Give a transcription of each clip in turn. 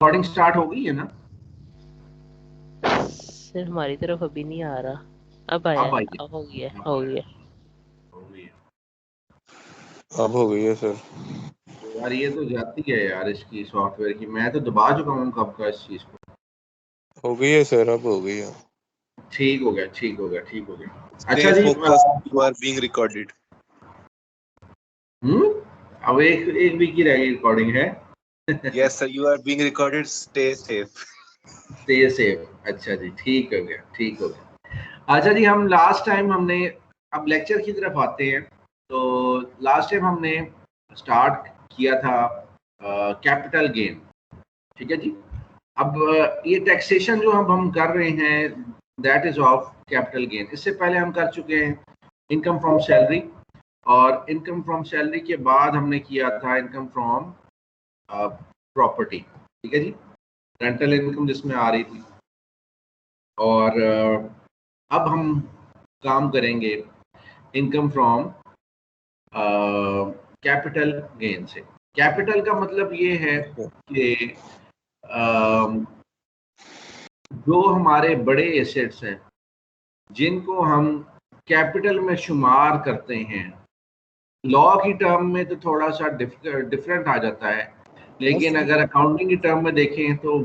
Recording start हो गई है ना? सर हमारी तरफ अभी नहीं आ रहा, अब आया अब है, आइए। अब हो गया अब हो आया, गया। हो गई है। अब हो गई है सर। यार ये तो जाती है यार इसकी सॉफ्टवेयर की, मैं तो दबा चुका हूँ कब का इस चीज को। हो गई है सर, अब हो गई है। ठीक हो गया, ठीक हो गया, ठीक हो गया। अच्छा Stay ji, focused, you are being recorded. अब एक वीक की रह गई रिकॉर्डिंग है। Yes sir, you are being recorded. Stay safe. Stay safe. अच्छा जी, ठीक हो गया, ठीक हो गया। अच्छा जी, हम लास्ट टाइम हमने, अब लेक्चर की तरफ आते हैं। तो लास्ट टाइम हमने स्टार्ट किया था कैपिटल गेन, ठीक है जी। अब ये टैक्सेशन जो हम कर रहे हैं, that is of capital gain. इससे पहले हम कर चुके हैं इनकम फ्रॉम सैलरी, और इनकम फ्रॉम सैलरी के बाद हमने किया था इनकम फ्रॉम प्रॉपर्टी, ठीक है जी, रेंटल इनकम जिसमें आ रही थी। और अब हम काम करेंगे इनकम फ्रॉम कैपिटल गेन से। कैपिटल का मतलब ये है कि जो हमारे बड़े एसेट्स हैं जिनको हम कैपिटल में शुमार करते हैं, लॉ की टर्म में तो थोड़ा सा डिफरेंट आ जाता है, लेकिन अगर अकाउंटिंग की टर्म में देखें तो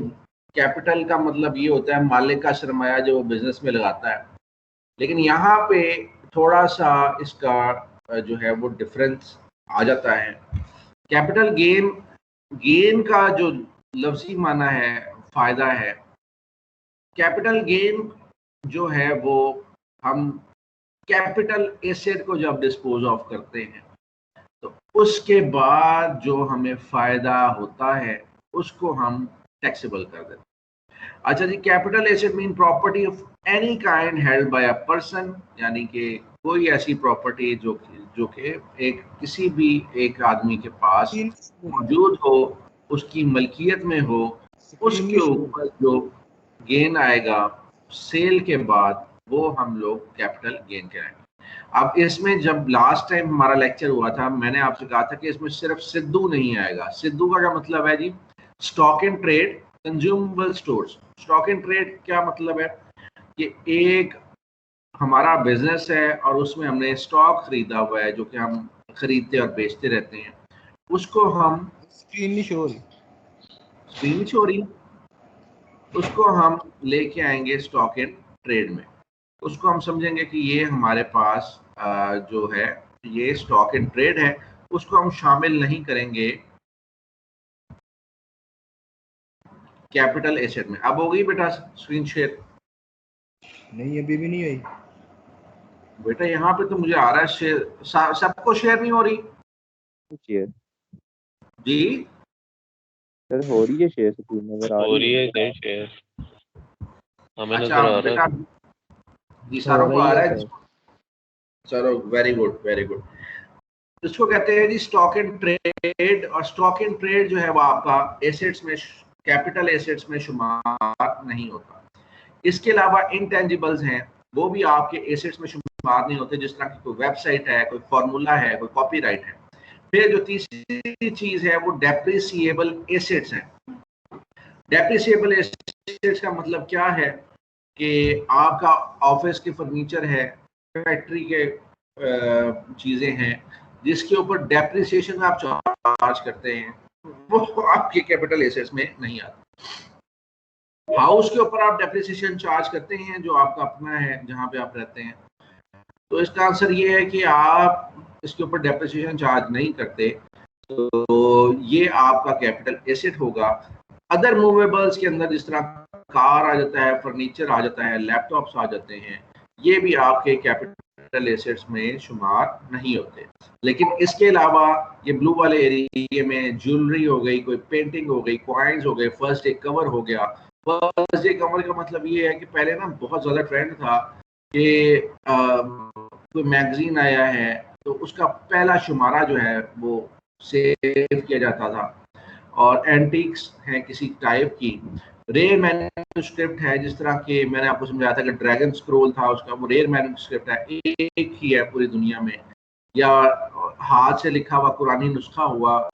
कैपिटल का मतलब ये होता है मालिक का सरमाया जो बिजनेस में लगाता है। लेकिन यहाँ पे थोड़ा सा इसका जो है वो डिफरेंस आ जाता है। कैपिटल गेन, गेन का जो लफ्जी माना है फायदा है। कैपिटल गेन जो है वो हम कैपिटल एसेट को जब डिस्पोज ऑफ करते हैं तो उसके बाद जो हमें फायदा होता है उसको हम टैक्सेबल कर देते हैं। अच्छा जी, capital asset mean property of any kind held by a person, यानी कि कोई ऐसी प्रॉपर्टी जो कि एक किसी भी एक आदमी के पास मौजूद हो, उसकी मलकियत में हो, उसके ऊपर जो गेन आएगा सेल के बाद वो हम लोग कैपिटल गेन कराएंगे। अब इसमें जब लास्ट टाइम हमारा लेक्चर हुआ था, मैंने आपसे कहा था कि इसमें सिर्फ सिद्धू नहीं आएगा। सिद्धू का क्या मतलब है जी? Stock and trade, consumable stores. Stock and trade क्या मतलब है कि एक हमारा बिजनेस है और उसमें हमने स्टॉक खरीदा हुआ है जो कि हम खरीदते और बेचते रहते हैं, उसको हम स्क्रीन नहीं हो रही, उसको हम लेके आएंगे स्टॉक एंड ट्रेड में। उसको हम समझेंगे कि ये हमारे पास जो है ये स्टॉक एंड ट्रेड है, उसको हम शामिल नहीं करेंगे कैपिटल एसेट में। अब हो गई बेटा स्क्रीन शेयर? नहीं अभी भी नहीं हुई बेटा यहाँ पे तो मुझे आ रहा है शेयर, सबको शेयर नहीं हो रही शेयर जी? सर हो रही है शेयर, स्क्रीन नजर आ रही है शेयर हमें अच्छा नजर आ बेटा, रहा है। जी सारों को आ रहा है? चलो वेरी गुड, वेरी गुड। इसको कहते हैं जी स्टॉक एंड ट्रेड, और स्टॉक एंड ट्रेड जो है वो आपका एसेट्स में, कैपिटल एसेट्स में शुमार नहीं होता। इसके अलावा इंटेंजिबल्स हैं, वो भी आपके एसेट्स में शुमार नहीं होते, जिस तरह की कोई वेबसाइट है, कोई फॉर्मूला है, कोई कॉपीराइट है। फिर जो तीसरी चीज है वो डेप्रिसिएबल एसेट्स हैं। डेप्रिसिएबल एसेट्स का मतलब क्या है कि आपका ऑफिस के फर्नीचर है, फैक्ट्री के चीजें हैं जिसके ऊपर डेप्रिसिएशन आप चार्ज करते हैं, वो आपके कैपिटल एसेट्स में नहीं आता। हाउस के ऊपर आप डेप्रिसिएशन चार्ज करते हैं जो आपका अपना है, जहां पे आप रहते हैं, तो इसका आंसर ये है कि आप इसके ऊपर डेप्रिसिएशन चार्ज नहीं करते, तो ये आपका कैपिटल एसेट होगा। अदर मूवेबल्स के अंदर जिस तरह कार आ जाता है, फर्नीचर आ जाता है, लैपटॉप्स आ जाते हैं, ये भी आपके कैपिटल एसेट्स में शुमार नहीं होते। लेकिन इसके अलावा ये ब्लू वाले एरिया में ज्वेलरी हो गई, कोई पेंटिंग हो गई, कॉइन्स हो गए, फर्स्ट डे कवर हो गया। फर्स्ट डे कवर का मतलब ये है कि पहले ना बहुत ज्यादा ट्रेंड था कि कोई मैगजीन आया है तो उसका पहला शुमारा जो है वो सेव किया जाता था, और एंटीक्स हैं किसी टाइप की, रेयर मैन्युस्क्रिप्ट है, जिस तरह के मैंने आपको समझाया था कि ड्रैगन स्क्रोल था उसका, वो रेयर मैन्युस्क्रिप्ट है, एक ही है पूरी दुनिया में। या हाथ से लिखा हुआ कुरानी नुस्खा हुआ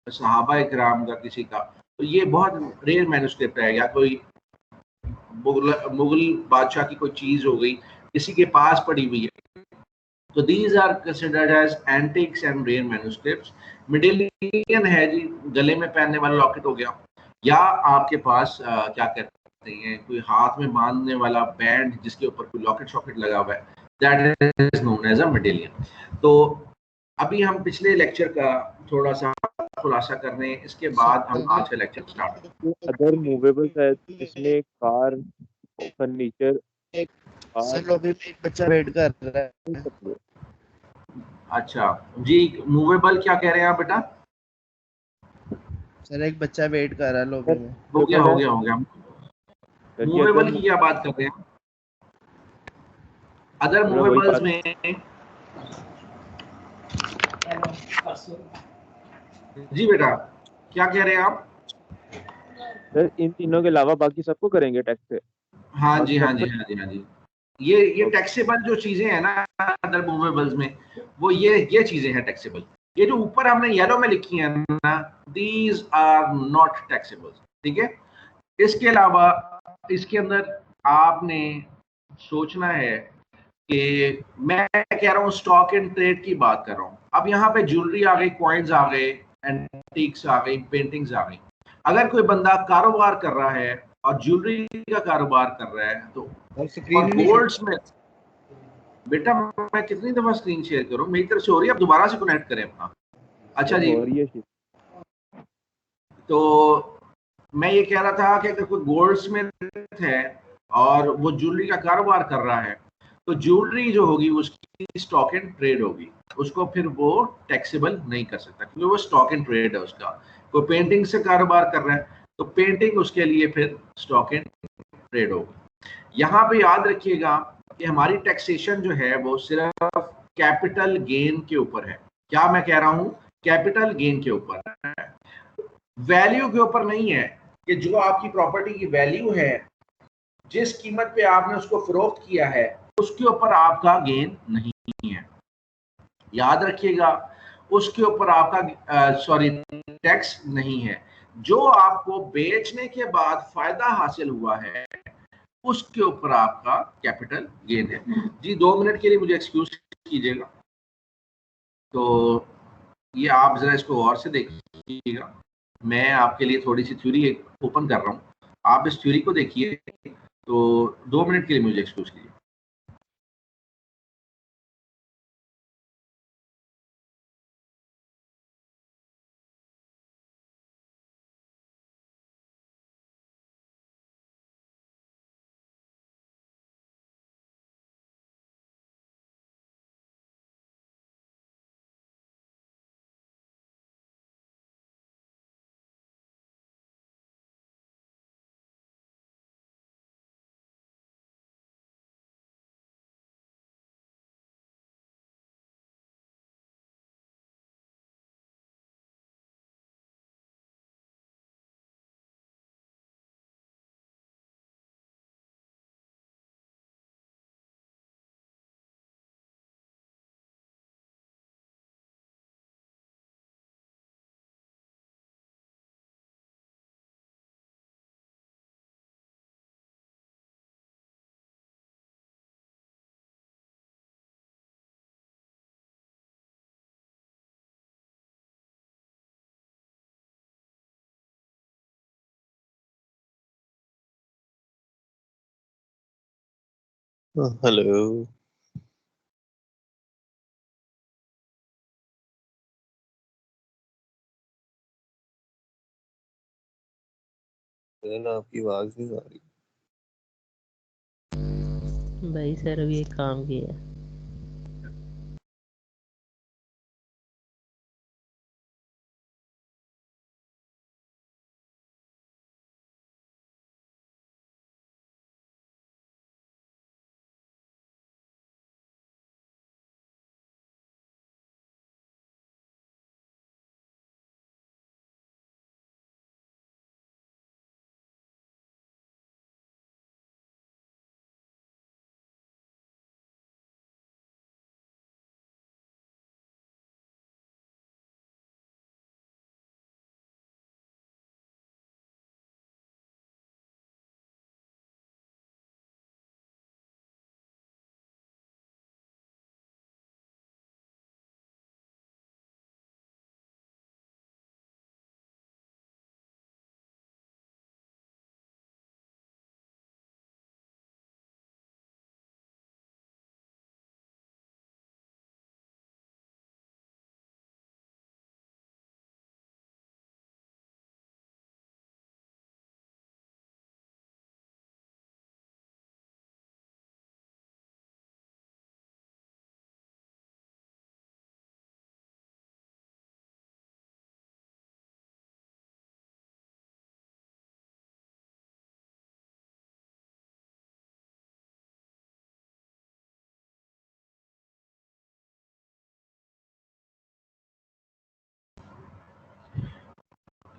सहाबा इकराम का किसी का, तो ये बहुत रेयर मैन्युस्क्रिप्ट है, या कोई मुगल बादशाह की कोई चीज हो गई, किसी के पास पड़ी हुई है। तो these are considered as antiques and rare manuscripts. Medallion है जी, गले में पहनने वाला लॉकेट हो गया, या आपके पास क्या कहते हैं, कोई हाथ में बांधने वाला बैंड जिसके ऊपर कोई लॉकेट शॉकेट लगा हुआ है, that is known as a medallion. तो अभी हम पिछले लेक्चर का थोड़ा सा खुलासा कर रहे हैं, इसके बाद हम आज का लेक्चर स्टार्ट। अदर मूवेबल्स है जिसमें car, furniture, sir car, lobby में एक बच्चा वेट कर रहा है। अच्छा जी, मूवेबल क्या कह रहे हैं आप बेटा? सर एक बच्चा वेट कर रहा है लॉबी में। हो गया हो गया हो गया। सर ये मूवेबल की क्या बात कर रहे हैं? अदर मैं वही मूवेबल्स बात में जी बेटा क्या कह रहे हैं आप? सर, इन तीनों के अलावा बाकी सबको करेंगे टैक्स से? हाँ जी बाकी हाँ सब जी पर? हाँ जी हाँ जी। ये टैक्सेबल जो चीजें हैं ना अदर मूवेबल्स में, वो ये चीजें हैं टैक्सेबल। ये जो ऊपर हमने येलो में लिखी है ना, दीज आर नॉट टैक्सेबल, ठीक है। इसके अलावा इसके अंदर आपने सोचना है कि मैं कह रहा हूँ स्टॉक एंड ट्रेड की बात कर रहा हूँ। अब यहाँ पे ज्वेलरी आ गई, कॉइन्स आ गए, एंटीक्स आ गई, पेंटिंग्स आ गई। अगर कोई बंदा कारोबार कर रहा है और ज्वेलरी का कारोबार कर रहा है तो, और और स्क्रीन ही नहीं गोल्ड्स में, बेटा मैं कितनी दफा स्क्रीन शेयर करूं, मेरी तरफ से हो रही है, आप दोबारा से कनेक्ट करें अपना। अच्छा सर जी, हो रही है शिफ्ट। तो मैं ये कह रहा था कि अगर कोई गोल्ड्स में है और वो ज्वेलरी का कारोबार कर रहा है, तो ज्वेलरी जो होगी उसकी स्टॉक एंड ट्रेड होगी, उसको फिर वो टैक्सेबल नहीं कर सकता क्योंकि वो स्टॉक एंड ट्रेड है उसका। कोई पेंटिंग से कारोबार कर रहा है तो पेंटिंग उसके लिए फिर स्टॉक एंड ट्रेड होगी। यहाँ पे याद रखिएगा कि हमारी टैक्सेशन जो है वो सिर्फ कैपिटल गेन के ऊपर है। क्या मैं कह रहा हूँ? कैपिटल गेन के ऊपर है, वैल्यू के ऊपर नहीं है। कि जो आपकी प्रॉपर्टी की वैल्यू है, जिस कीमत पे आपने उसको फरोख्त किया है, उसके ऊपर आपका गेन नहीं है। याद रखिएगा, उसके ऊपर आपका सॉरी टैक्स नहीं है। जो आपको बेचने के बाद फायदा हासिल हुआ है उसके ऊपर आपका कैपिटल गेन है। जी 2 मिनट के लिए मुझे एक्सक्यूज कीजिएगा। तो ये आप जरा इसको और से देखिएगा, मैं आपके लिए थोड़ी सी थ्योरी ओपन कर रहा हूँ, आप इस थ्योरी को देखिए। तो 2 मिनट के लिए मुझे एक्सक्यूज कीजिए। Hello. आपकी आवाज नहीं आ रही। भाई सर अभी एक काम किया।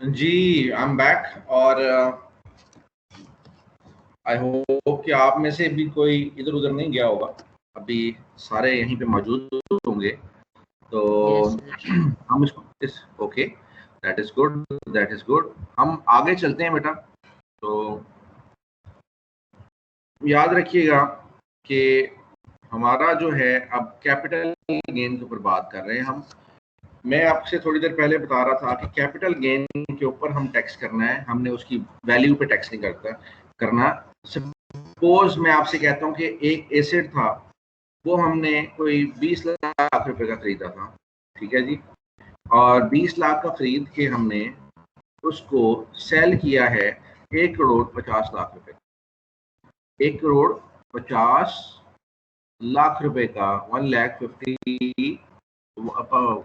जी, आई एम बैक और आई होप कि आप में से भी कोई इधर उधर नहीं गया होगा, अभी सारे यहीं पे मौजूद होंगे। तो यस हम इसको इस okay, that is good, that is good. हम आगे चलते हैं बेटा। तो याद रखिएगा कि हमारा जो है अब कैपिटल गेन के ऊपर बात कर रहे हैं हम। मैं आपसे थोड़ी देर पहले बता रहा था कि कैपिटल गेन के ऊपर हम टैक्स करना है, हमने उसकी वैल्यू पे टैक्स नहीं करना। सपोज मैं आपसे कहता हूँ कि एक एसेट था, वो हमने कोई 20 लाख रुपए का खरीदा था, ठीक है जी, और 20 लाख का खरीद के हमने उसको सेल किया है 1,50,00,000 रुपए, 1,50,00,000 रुपए का, 1,50,000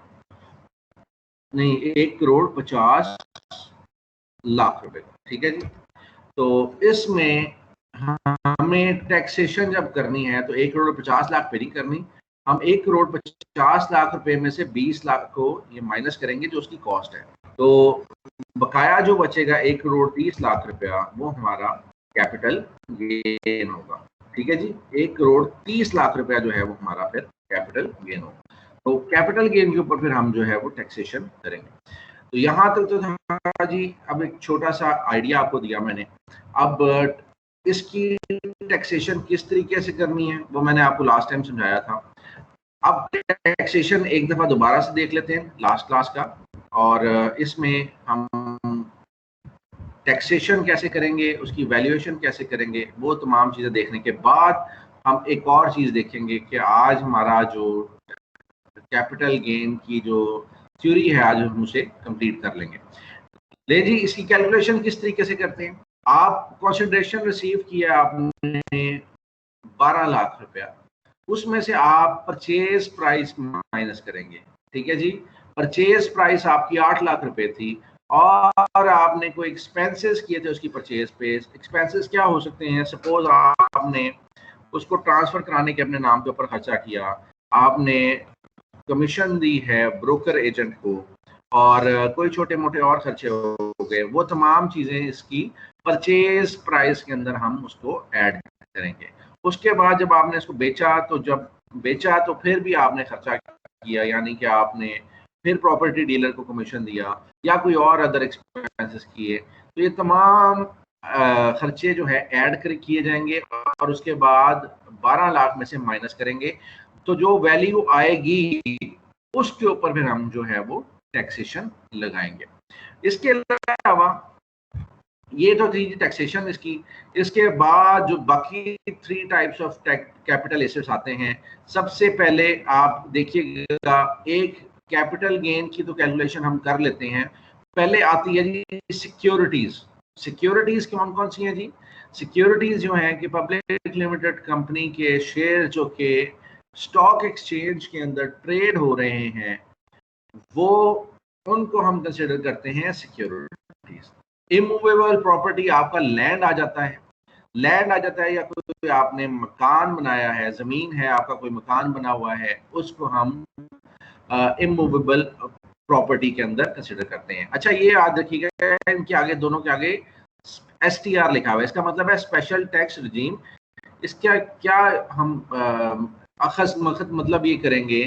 नहीं, 1,50,00,000 रुपए का, ठीक है जी। तो इसमें हमें टैक्सेशन जब करनी है तो 1,50,00,000 पे नहीं करनी, हम 1,50,00,000 रुपए में से 20 लाख को ये माइनस करेंगे जो उसकी कॉस्ट है। तो बकाया जो बचेगा 1,30,00,000 रुपया, वो हमारा कैपिटल गेन होगा, ठीक है जी। 1,30,00,000 रुपया जो है वो हमारा फिर कैपिटल गेन होगा। तो कैपिटल गेन के ऊपर फिर हम जो है वो टैक्सेशन करेंगे। तो यहाँ तक तो था जी। अब एक छोटा सा आइडिया आपको दिया मैंने। अब इसकी टैक्सेशन किस तरीके से करनी है वो मैंने आपको लास्ट टाइम समझाया था। अब टैक्सेशन एक दफा दोबारा से देख लेते हैं लास्ट क्लास का, और इसमें हम टैक्सेशन कैसे करेंगे, उसकी वैल्यूएशन कैसे करेंगे, वो तमाम चीज़ें देखने के बाद हम एक और चीज़ देखेंगे कि आज हमारा जो कैपिटल गेन की जो थ्योरी है आज हम उसे कंप्लीट कर लेंगे। ले जी, इसकी कैलकुलेशन किस तरीके से करते हैं। आप कंसिडरेशन रिसीव किया आपने 12 लाख रुपया, उसमें से आप परचेज प्राइस माइनस करेंगे, ठीक है जी। परचेज प्राइस आपकी 8 लाख रुपए थी और आपने कोई एक्सपेंसेस किए थे उसकी परचेज पे। एक्सपेंसेस क्या हो सकते हैं, सपोज आपने उसको ट्रांसफर कराने के अपने नाम के ऊपर खर्चा किया, आपने कमीशन दी है ब्रोकर एजेंट को, और कोई छोटे मोटे और खर्चे हो गए, वो तमाम चीज़ें इसकी परचेज प्राइस के अंदर हम उसको ऐड करेंगे। उसके बाद जब आपने इसको बेचा, तो जब बेचा तो फिर भी आपने खर्चा किया, यानी कि आपने फिर प्रॉपर्टी डीलर को कमीशन दिया या कोई और अदर एक्सपेंसेस किए, तो ये तमाम खर्चे जो है ऐड कर किए जाएंगे और उसके बाद 12 लाख में से माइनस करेंगे। तो जो वैल्यू आएगी उसके ऊपर फिर हम जो है वो टैक्सेशन लगाएंगे। इसके अलावा ये तो थी टैक्सेशन इसकी। इसके बाद जो बाकी 3 टाइप्स ऑफ कैपिटल एसेट्स आते हैं, सबसे पहले आप देखिएगा, एक कैपिटल गेन की तो कैलकुलेशन हम कर लेते हैं। पहले आती है जी सिक्योरिटीज। सिक्योरिटीज कौन कौन सी हैं जी। सिक्योरिटीज जो हैं कि पब्लिक लिमिटेड कंपनी के शेयर जो के स्टॉक एक्सचेंज के अंदर ट्रेड हो रहे हैं, वो उनको हम कंसिडर करते हैं सिक्योरिटीज। इमूवेबल प्रॉपर्टी, आपका लैंड आ जाता है, लैंड आ जाता है या कोई आपने मकान बनाया है, जमीन है, आपका कोई मकान बना हुआ है, उसको हम इमूवेबल प्रॉपर्टी के अंदर कंसिडर करते हैं। अच्छा, ये याद रखिएगा, इनके आगे, दोनों के आगे STR लिखा हुआ है, इसका मतलब है स्पेशल टैक्स रिजीम। इसका क्या हम अखस मखत मतलब ये करेंगे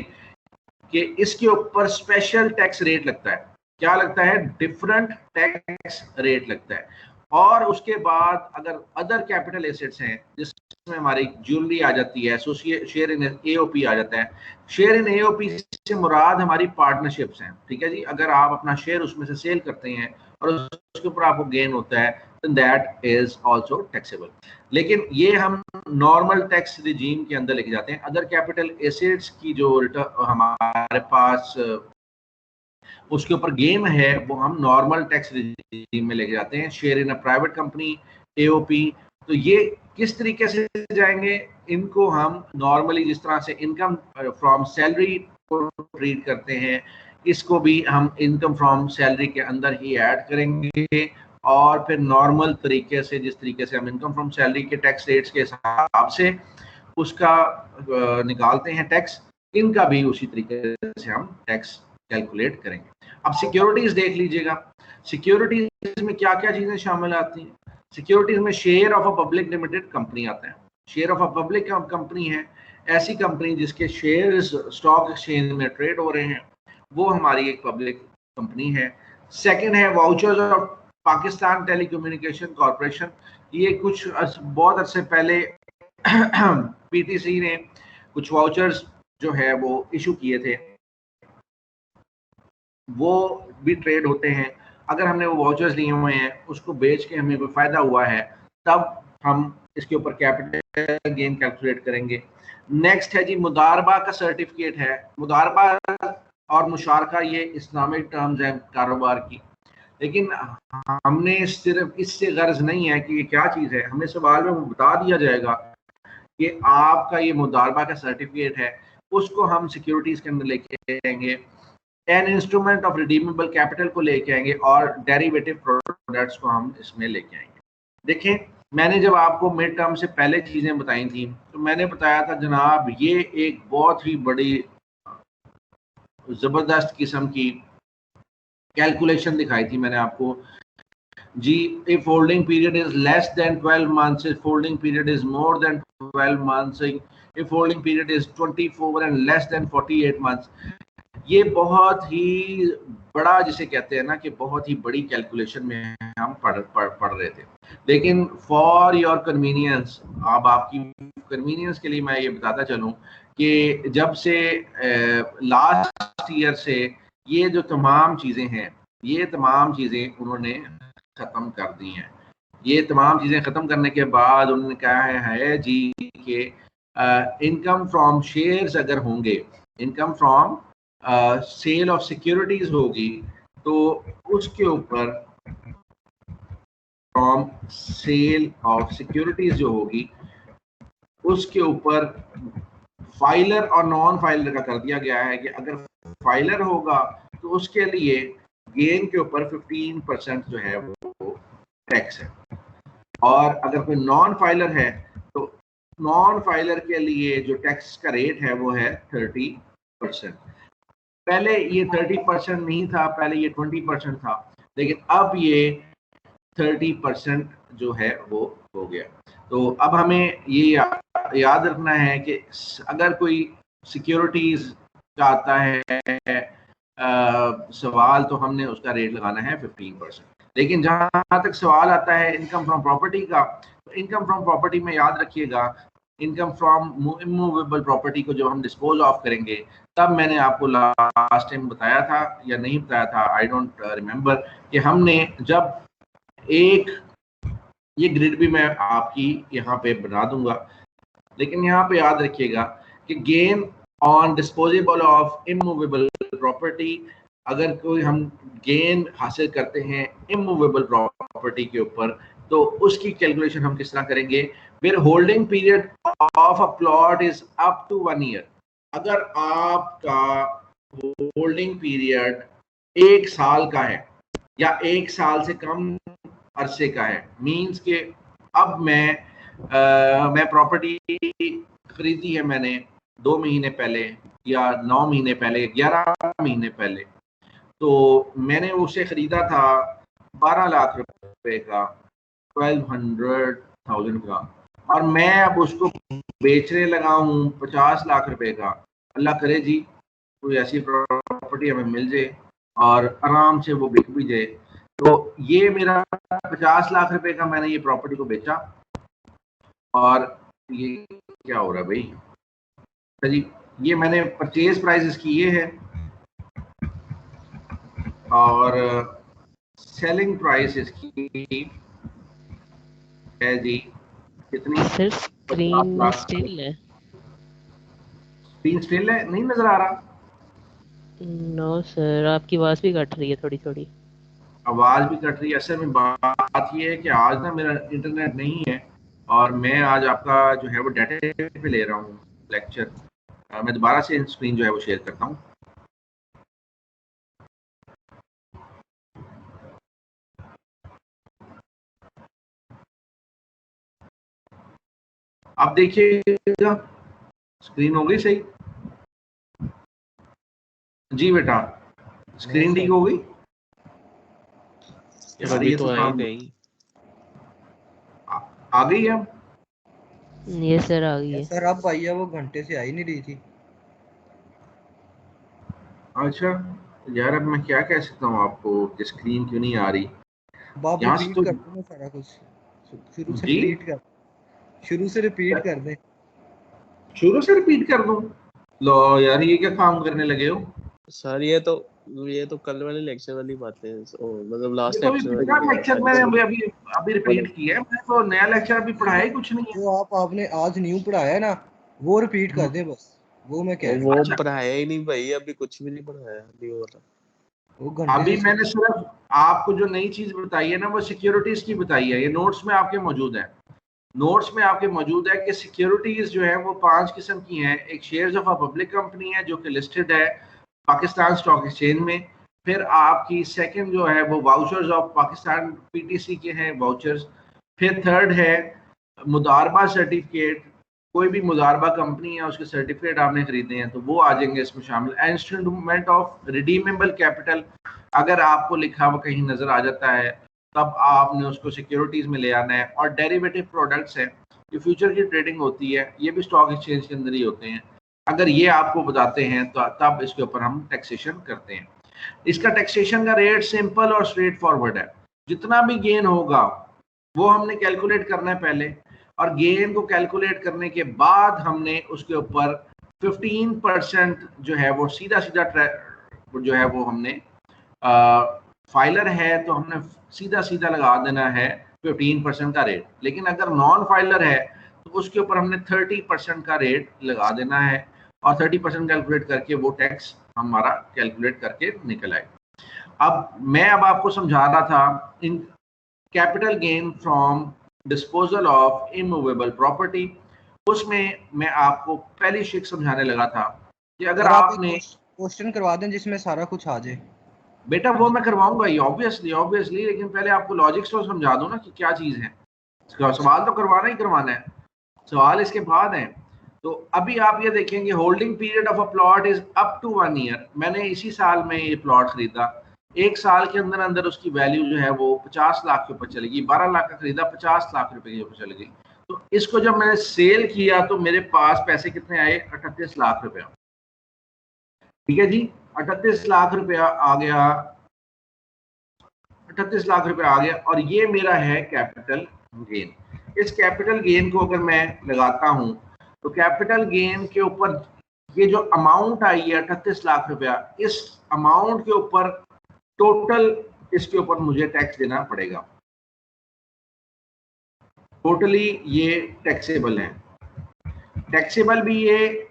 कि इसके ऊपर स्पेशल टैक्स रेट लगता है। क्या लगता है, डिफरेंट टैक्स रेट लगता है। और उसके बाद अगर अदर कैपिटल एसेट्स हैं जिसमें हमारी ज्वेलरी आ जाती है, शेयर इन AOP आ जाता है। शेयर इन AOP से मुराद हमारी पार्टनरशिप्स हैं, ठीक है जी। अगर आप अपना शेयर उसमें से सेल करते हैं और उसके ऊपर आपको गेन होता है, दैट इज आल्सो टैक्सेबल। लेकिन ये हम नॉर्मल टैक्स रिजीम के अंदर लेके जाते हैं। अदर कैपिटल एसेट्स की जो हमारे पास उसके ऊपर गेन है, वो हम नॉर्मल टैक्स रिजीम में लेके जाते हैं। Share in a private company, AOP, तो ये किस तरीके से जाएंगे, इनको हम नॉर्मली जिस तरह से इनकम फ्रॉम सैलरी को ट्रीट करते हैं, इसको भी हम इनकम फ्रॉम सैलरी के अंदर ही ऐड करेंगे। और फिर नॉर्मल तरीके से, जिस तरीके से हम इनकम फ्रॉम सैलरी के टैक्स रेट्स के हिसाब से उसका निकालते हैं टैक्स, इनका भी उसी तरीके से हम टैक्स कैलकुलेट करेंगे। अब सिक्योरिटीज देख लीजिएगा। सिक्योरिटीज में क्या क्या चीजें शामिल आती हैं? सिक्योरिटीज में share of a public limited company आता है। Share of a public company है ऐसी कंपनी जिसके शेयर स्टॉक एक्सचेंज में ट्रेड हो रहे हैं, वो हमारी एक पब्लिक कंपनी है। सेकंड है vouchers of Pakistan telecommunication corporation. ये कुछ बहुत अरसे पहले पीटीसी ने कुछ वाउचर्स जो है वो इशू किए थे, वो भी ट्रेड होते हैं। अगर हमने वो वाउचर्स लिए हुए हैं, उसको बेच के हमें कोई फायदा हुआ है, तब हम इसके ऊपर कैपिटल गेन कैलकुलेट करेंगे। नेक्स्ट है जी मुदारबा का सर्टिफिकेट है। मुदारबा और मुशारका ये इस्लामिक टर्म्स हैं कारोबार की, लेकिन हमने सिर्फ इससे गर्ज नहीं है कि ये क्या चीज़ है, हमें सवाल में बता दिया जाएगा कि आपका ये मुदारबा का सर्टिफिकेट है, उसको हम सिक्योरिटीज के अंदर लेके आएंगे, an instrument of redeemable capital को लेके आएंगे और डेरिवेटिव प्रोडक्ट्स को हम इसमें लेके आएंगे। देखें, मैंने जब आपको मिड टर्म से पहले चीज़ें बताई थी तो मैंने बताया था जनाब ये एक बहुत ही बड़ी ज़बरदस्त किस्म की कैलकुलेशन दिखाई थी मैंने आपको जी। If holding period is less than 12 months, if holding period is more than 12 months, if holding period is 24 and less than 48 months. ये बहुत ही बड़ा, जिसे कहते हैं ना कि बहुत ही बड़ी कैलकुलेशन में हम पढ़ रहे थे। लेकिन फॉर योर कन्वीनियंस, अब आपकी कन्वीनियंस के लिए मैं ये बताता चलूँ कि जब से लास्ट ईयर से ये जो तमाम चीज़ें हैं, ये तमाम चीज़ें उन्होंने ख़त्म कर दी हैं। ये तमाम चीज़ें ख़त्म करने के बाद उन्होंने कहा है जी कि इनकम फ्रॉम शेयर्स अगर होंगे, income from sale of securities होगी, तो उसके ऊपर फ्रॉम सेल ऑफ सिक्योरिटीज जो होगी उसके ऊपर फाइलर और नॉन फाइलर का कर दिया गया है कि अगर फाइलर होगा तो उसके लिए गेन के ऊपर 15% जो है वो टैक्स है, और अगर कोई नॉन फाइलर है तो नॉन फाइलर के लिए जो टैक्स का रेट है वो है 30%। पहले ये 30% नहीं था, पहले ये 20% था, लेकिन अब ये 30% जो है वो हो गया। तो अब हमें ये याद रखना है कि अगर कोई सिक्योरिटीज का आता है सवाल, तो हमने उसका रेट लगाना है 15%। लेकिन जहाँ तक सवाल आता है इनकम फ्रॉम प्रॉपर्टी का, तो इनकम फ्रॉम प्रॉपर्टी में याद रखिएगा, इनकम फ्रॉम इमूवेबल प्रॉपर्टी को जब हम डिस्पोज ऑफ करेंगे, तब मैंने आपको लास्ट टाइम बताया था या नहीं बताया था, आई डोंट रिमेम्बर, कि हमने जब एक, ये ग्रिड भी मैं आपकी यहाँ पे बना दूंगा, लेकिन यहाँ पे याद रखिएगा कि gain on disposable of immovable property, अगर कोई हम गेन हासिल करते हैं इमूवेबल प्रॉपर्टी के ऊपर, तो उसकी कैलकुलेशन हम किस तरह करेंगे। फिर holding period of a plot is up to 1 year. अगर आपका होल्डिंग पीरियड 1 साल का है या 1 साल से कम अरसे का है, मीन्स के अब मैं प्रॉपर्टी खरीदी है मैंने 2 महीने पहले या 9 महीने पहले, 11 महीने पहले, तो मैंने उसे खरीदा था 12 लाख रुपए का, 1200,000 का, और मैं अब उसको बेचने लगा हूँ 50 लाख रुपए का। अल्लाह करे जी कोई ऐसी प्रॉपर्टी हमें मिल जाए और आराम से वो बिक भी जाए। तो ये मेरा 50 लाख रुपए का मैंने ये प्रॉपर्टी को बेचा, और ये क्या हो रहा है भाई जी, ये मैंने परचेज प्राइस इसकी ये है, और सेलिंग प्राइस इसकी है जी कितनी, सर स्क्रीन स्टिल है? स्क्रीन स्टिल है, नहीं नजर आ रहा? नो सर, आपकी आवाज भी कट रही है थोड़ी थोड़ी। आवाज भी कट रही है। असल में बात ये है कि आज ना मेरा इंटरनेट नहीं है, और मैं आज आपका जो है वो डाटा पे ले रहा हूँ लेक्चर। मैं दोबारा से स्क्रीन जो है वो शेयर करता हूँ। अब देखिएगा स्क्रीन हो गई सही? जी बेटा, स्क्रीन ठीक हो गई? यार अभी ये तो तो आई काम नहीं। आ गई है अब। ये सर आ गई है। सर अब आई है, वो घंटे से आई नहीं रही थी। अच्छा यार अब मैं क्या कह सकता हूँ आपको कि स्क्रीन क्यों नहीं आ रही बाप यहाँ से रिपीट तो। कर देना सारा कुछ, शुरू से जी रिपीट कर, शुरू से रिपीट कर दे। शुरू से रिपीट कर दूं? लो यार ये क्या काम करने लगे हो? सर ये तो कल वाले लेक्चर वाली बातें हैं। मतलब ये लास्ट तो अभी लेक्चर वाली पिछला बातें लेक्चर हैं। मैंने सर अभी अभी अभी रिपीट किया है। मैं तो नया लेक्चर अभी पढ़ाया ही कुछ नहीं है। जो आपने आज न्यू पढ़ाया है ना, वो रिपीट कर दे बस, वो मैं कह रहा हूँ। वो अच्छा पढ़ाया ही नहीं भाई, अभी कुछ भी नहीं पढ़ाया अभी वाला। वो घंटे अभी से मैंने सिर्फ आपको जो नई चीज बताई है ना वो सिक्योरिटीज की बताई है। ये नोट्स में आपके मौजूद है। नोट्स में आपके मौजूद है कि सिक्योरिटीज जो है वो 5 किस्म की हैं। एक shares of a public company है जो कि लिस्टेड है पाकिस्तान स्टॉक एक्सचेंज में। फिर आपकी सेकंड जो है वो वाउचर्स ऑफ पाकिस्तान पीटीसी के हैं वाउचर्स। फिर थर्ड है मुदारबा सर्टिफिकेट। कोई भी मुदारबा कंपनी है उसके सर्टिफिकेट आपने खरीदे हैं तो वो आ जाएंगे इसमें शामिल। इंस्ट्रूमेंट ऑफ रिडीमेबल कैपिटल, अगर आपको लिखा हुआ कहीं नजर आ जाता है तब आपने उसको सिक्योरिटीज में ले आना है। और डेरिवेटिव प्रोडक्ट्स हैं, जो फ्यूचर की ट्रेडिंग होती है, ये भी स्टॉक एक्सचेंज के अंदर ही होते हैं। अगर ये आपको बताते हैं तो तब इसके ऊपर हम टैक्सेशन करते हैं। इसका टैक्सेशन का रेट सिंपल और स्ट्रेट फॉरवर्ड है। जितना भी गेन होगा वो हमने कैलकुलेट करना है पहले, और गेन को कैलकुलेट करने के बाद हमने उसके ऊपर 15% जो है वो सीधा जो है वो हमने फाइलर है तो हमने सीधा सीधा लगा देना है 15% का रेट। लेकिन अगर नॉन फाइलर है तो उसके ऊपर हमने 30% का रेट लगा देना है, और 30% कैलकुलेट करके वो टैक्स हमारा कैलकुलेट करके निकल आए। अब आपको समझा रहा था in capital gain from disposal of immovable property. उसमें मैं आपको पहली शिक समझाने लगा था कि अगर सर आप आपने क्वेश्चन करवा दें जिसमें सारा कुछ आ जाए। बेटा वो मैं करवाऊंगा ही ऑब्वियसली, लेकिन पहले आपको लॉजिक्स तो समझा दो ना कि क्या चीज है। सवाल तो करवाना ही करवाना है, सवाल इसके बाद है। तो अभी आप ये देखेंगे holding period of a plot is up to 1 year. मैंने इसी साल में ये प्लॉट खरीदा, एक साल के अंदर अंदर उसकी वैल्यू जो है वो 50 लाख के ऊपर चली गई। 12 लाख का खरीदा, 50 लाख रुपए के ऊपर चली गई। तो इसको जब मैंने सेल किया तो मेरे पास पैसे कितने आए? 38 लाख रुपया। ठीक है जी, 38 लाख रुपया आ गया, 38 लाख रुपया आ गया, और ये मेरा है कैपिटल गेन। इस कैपिटल गेन को अगर मैं लगाता हूं तो कैपिटल गेन के ऊपर ये जो अमाउंट आई है 38 लाख रुपया, इस अमाउंट के ऊपर टोटल इसके ऊपर मुझे टैक्स देना पड़ेगा। टोटली ये टैक्सेबल है। टैक्सेबल भी ये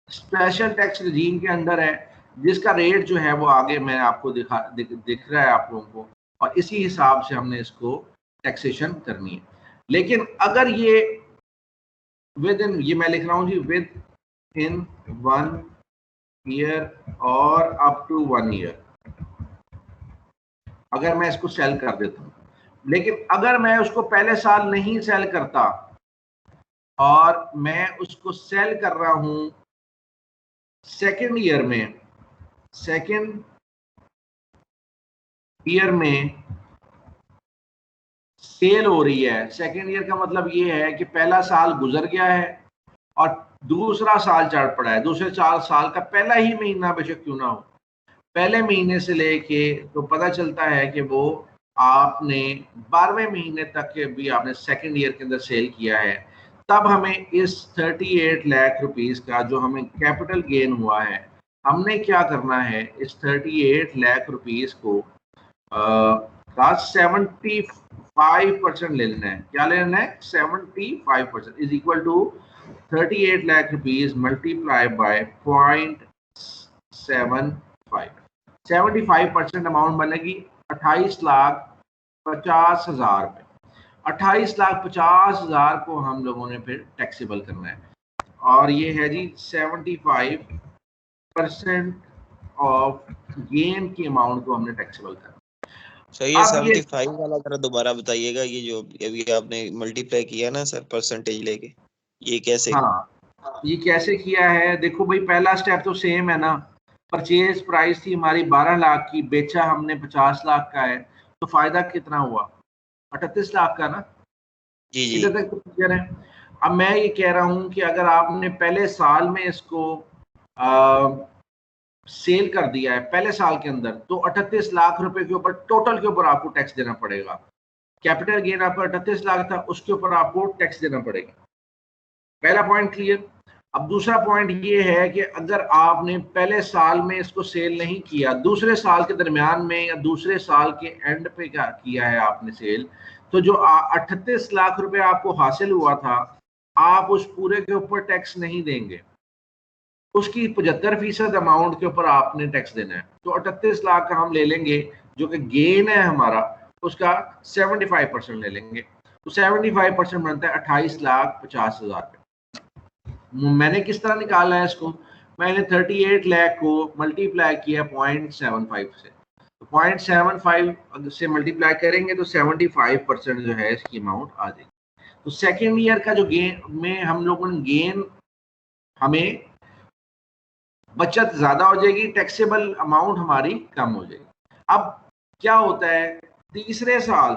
स्पेशल टैक्स रिजीम के अंदर है, जिसका रेट जो है वो आगे मैं आपको दिख रहा है आप लोगों को, और इसी हिसाब से हमने इसको टैक्सेशन करनी है। लेकिन अगर ये विद इन, ये मैं लिख रहा हूँ जी, विद इन 1 ईयर और अप टू 1 ईयर, अगर मैं इसको सेल कर देता हूँ। लेकिन अगर मैं उसको पहले साल नहीं सेल करता और मैं उसको सेल कर रहा हूं सेकेंड ईयर में, सेकेंड ईयर में सेल हो रही है। सेकेंड ईयर का मतलब ये है कि पहला साल गुजर गया है और दूसरा साल चढ़ पड़ा है। दूसरे 4 साल का पहला ही महीना बेशक क्यों ना हो, पहले महीने से लेके तो पता चलता है कि वो आपने 12वें महीने तक के भी आपने सेकेंड ईयर के अंदर सेल किया है। तब हमें इस 38 लाख रुपीस का जो हमें कैपिटल गेन हुआ है, हमने क्या करना है, इस 38 लाख रुपीस को का 75% ले लेना है। क्या लेना है? 75% is equal to 38 lakh rupees multiply by 0.75। 75% amount बनेगी 28,50,000 रुपए। 28,50,000 को हम लोगों ने फिर टैक्सेबल करना है, और ये है जी 75% ऑफ गेन की अमाउंट को हमने टैक्सेबल करना। सर ये 75 वाला जरा दोबारा बताइएगा, ये जो अभी आपने मल्टीप्लाई किया ना सर परसेंटेज लेके, ये कैसे? हाँ, ये कैसे किया है? देखो भाई, पहला स्टेप तो सेम है ना। परचेज प्राइस थी हमारी 12 लाख की, बेचा हमने 50 लाख का है, तो फायदा कितना हुआ? 38 लाख का ना। जी जी इधर तक तो क्लियर है। अब मैं ये कह रहा हूं कि अगर आपने पहले साल में इसको सेल कर दिया है पहले साल के अंदर, तो 38 लाख रुपए के ऊपर टोटल के ऊपर आपको टैक्स देना पड़ेगा। कैपिटल गेन आपका 38 लाख था, उसके ऊपर आपको टैक्स देना पड़ेगा। पहला पॉइंट क्लियर। अब दूसरा पॉइंट ये है कि अगर आपने पहले साल में इसको सेल नहीं किया, दूसरे साल के दरमियान में या दूसरे साल के एंड पे क्या किया है आपने सेल, तो जो 38 लाख रुपए आपको हासिल हुआ था, आप उस पूरे के ऊपर टैक्स नहीं देंगे, उसकी 75% अमाउंट के ऊपर आपने टैक्स देना है। तो 38 लाख का हम ले लेंगे, जो कि गेन है हमारा, उसका 75% ले लेंगे, तो 75% बनता है 28,50,000। मैंने किस तरह निकाला है इसको? मैंने 38 लाख को मल्टीप्लाई किया 0.75 से, तो 0.75 से मल्टीप्लाई करेंगे तो 75% जो है इसकी अमाउंट आ जाएगी। तो सेकेंड ईयर का जो गेन में हम लोगों ने गेन, हमें बचत ज्यादा हो जाएगी, टैक्सेबल अमाउंट हमारी कम हो जाएगी। अब क्या होता है, तीसरे साल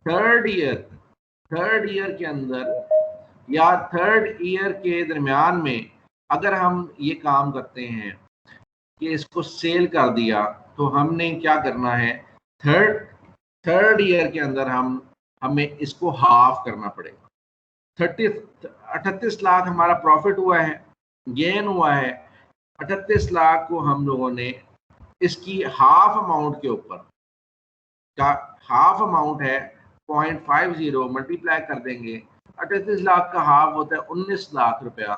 थर्ड ईयर के अंदर या थर्ड ईयर के दरमियान में अगर हम ये काम करते हैं कि इसको सेल कर दिया, तो हमने क्या करना है, थर्ड ईयर के अंदर हमें इसको हाफ करना पड़ेगा। 38 लाख हमारा प्रॉफिट हुआ है, गेन हुआ है, 38 लाख को हम लोगों ने इसकी हाफ अमाउंट के ऊपर का हाफ अमाउंट है 0.50 मल्टीप्लाई कर देंगे। 38 लाख का हाफ होता है 19 लाख रुपया।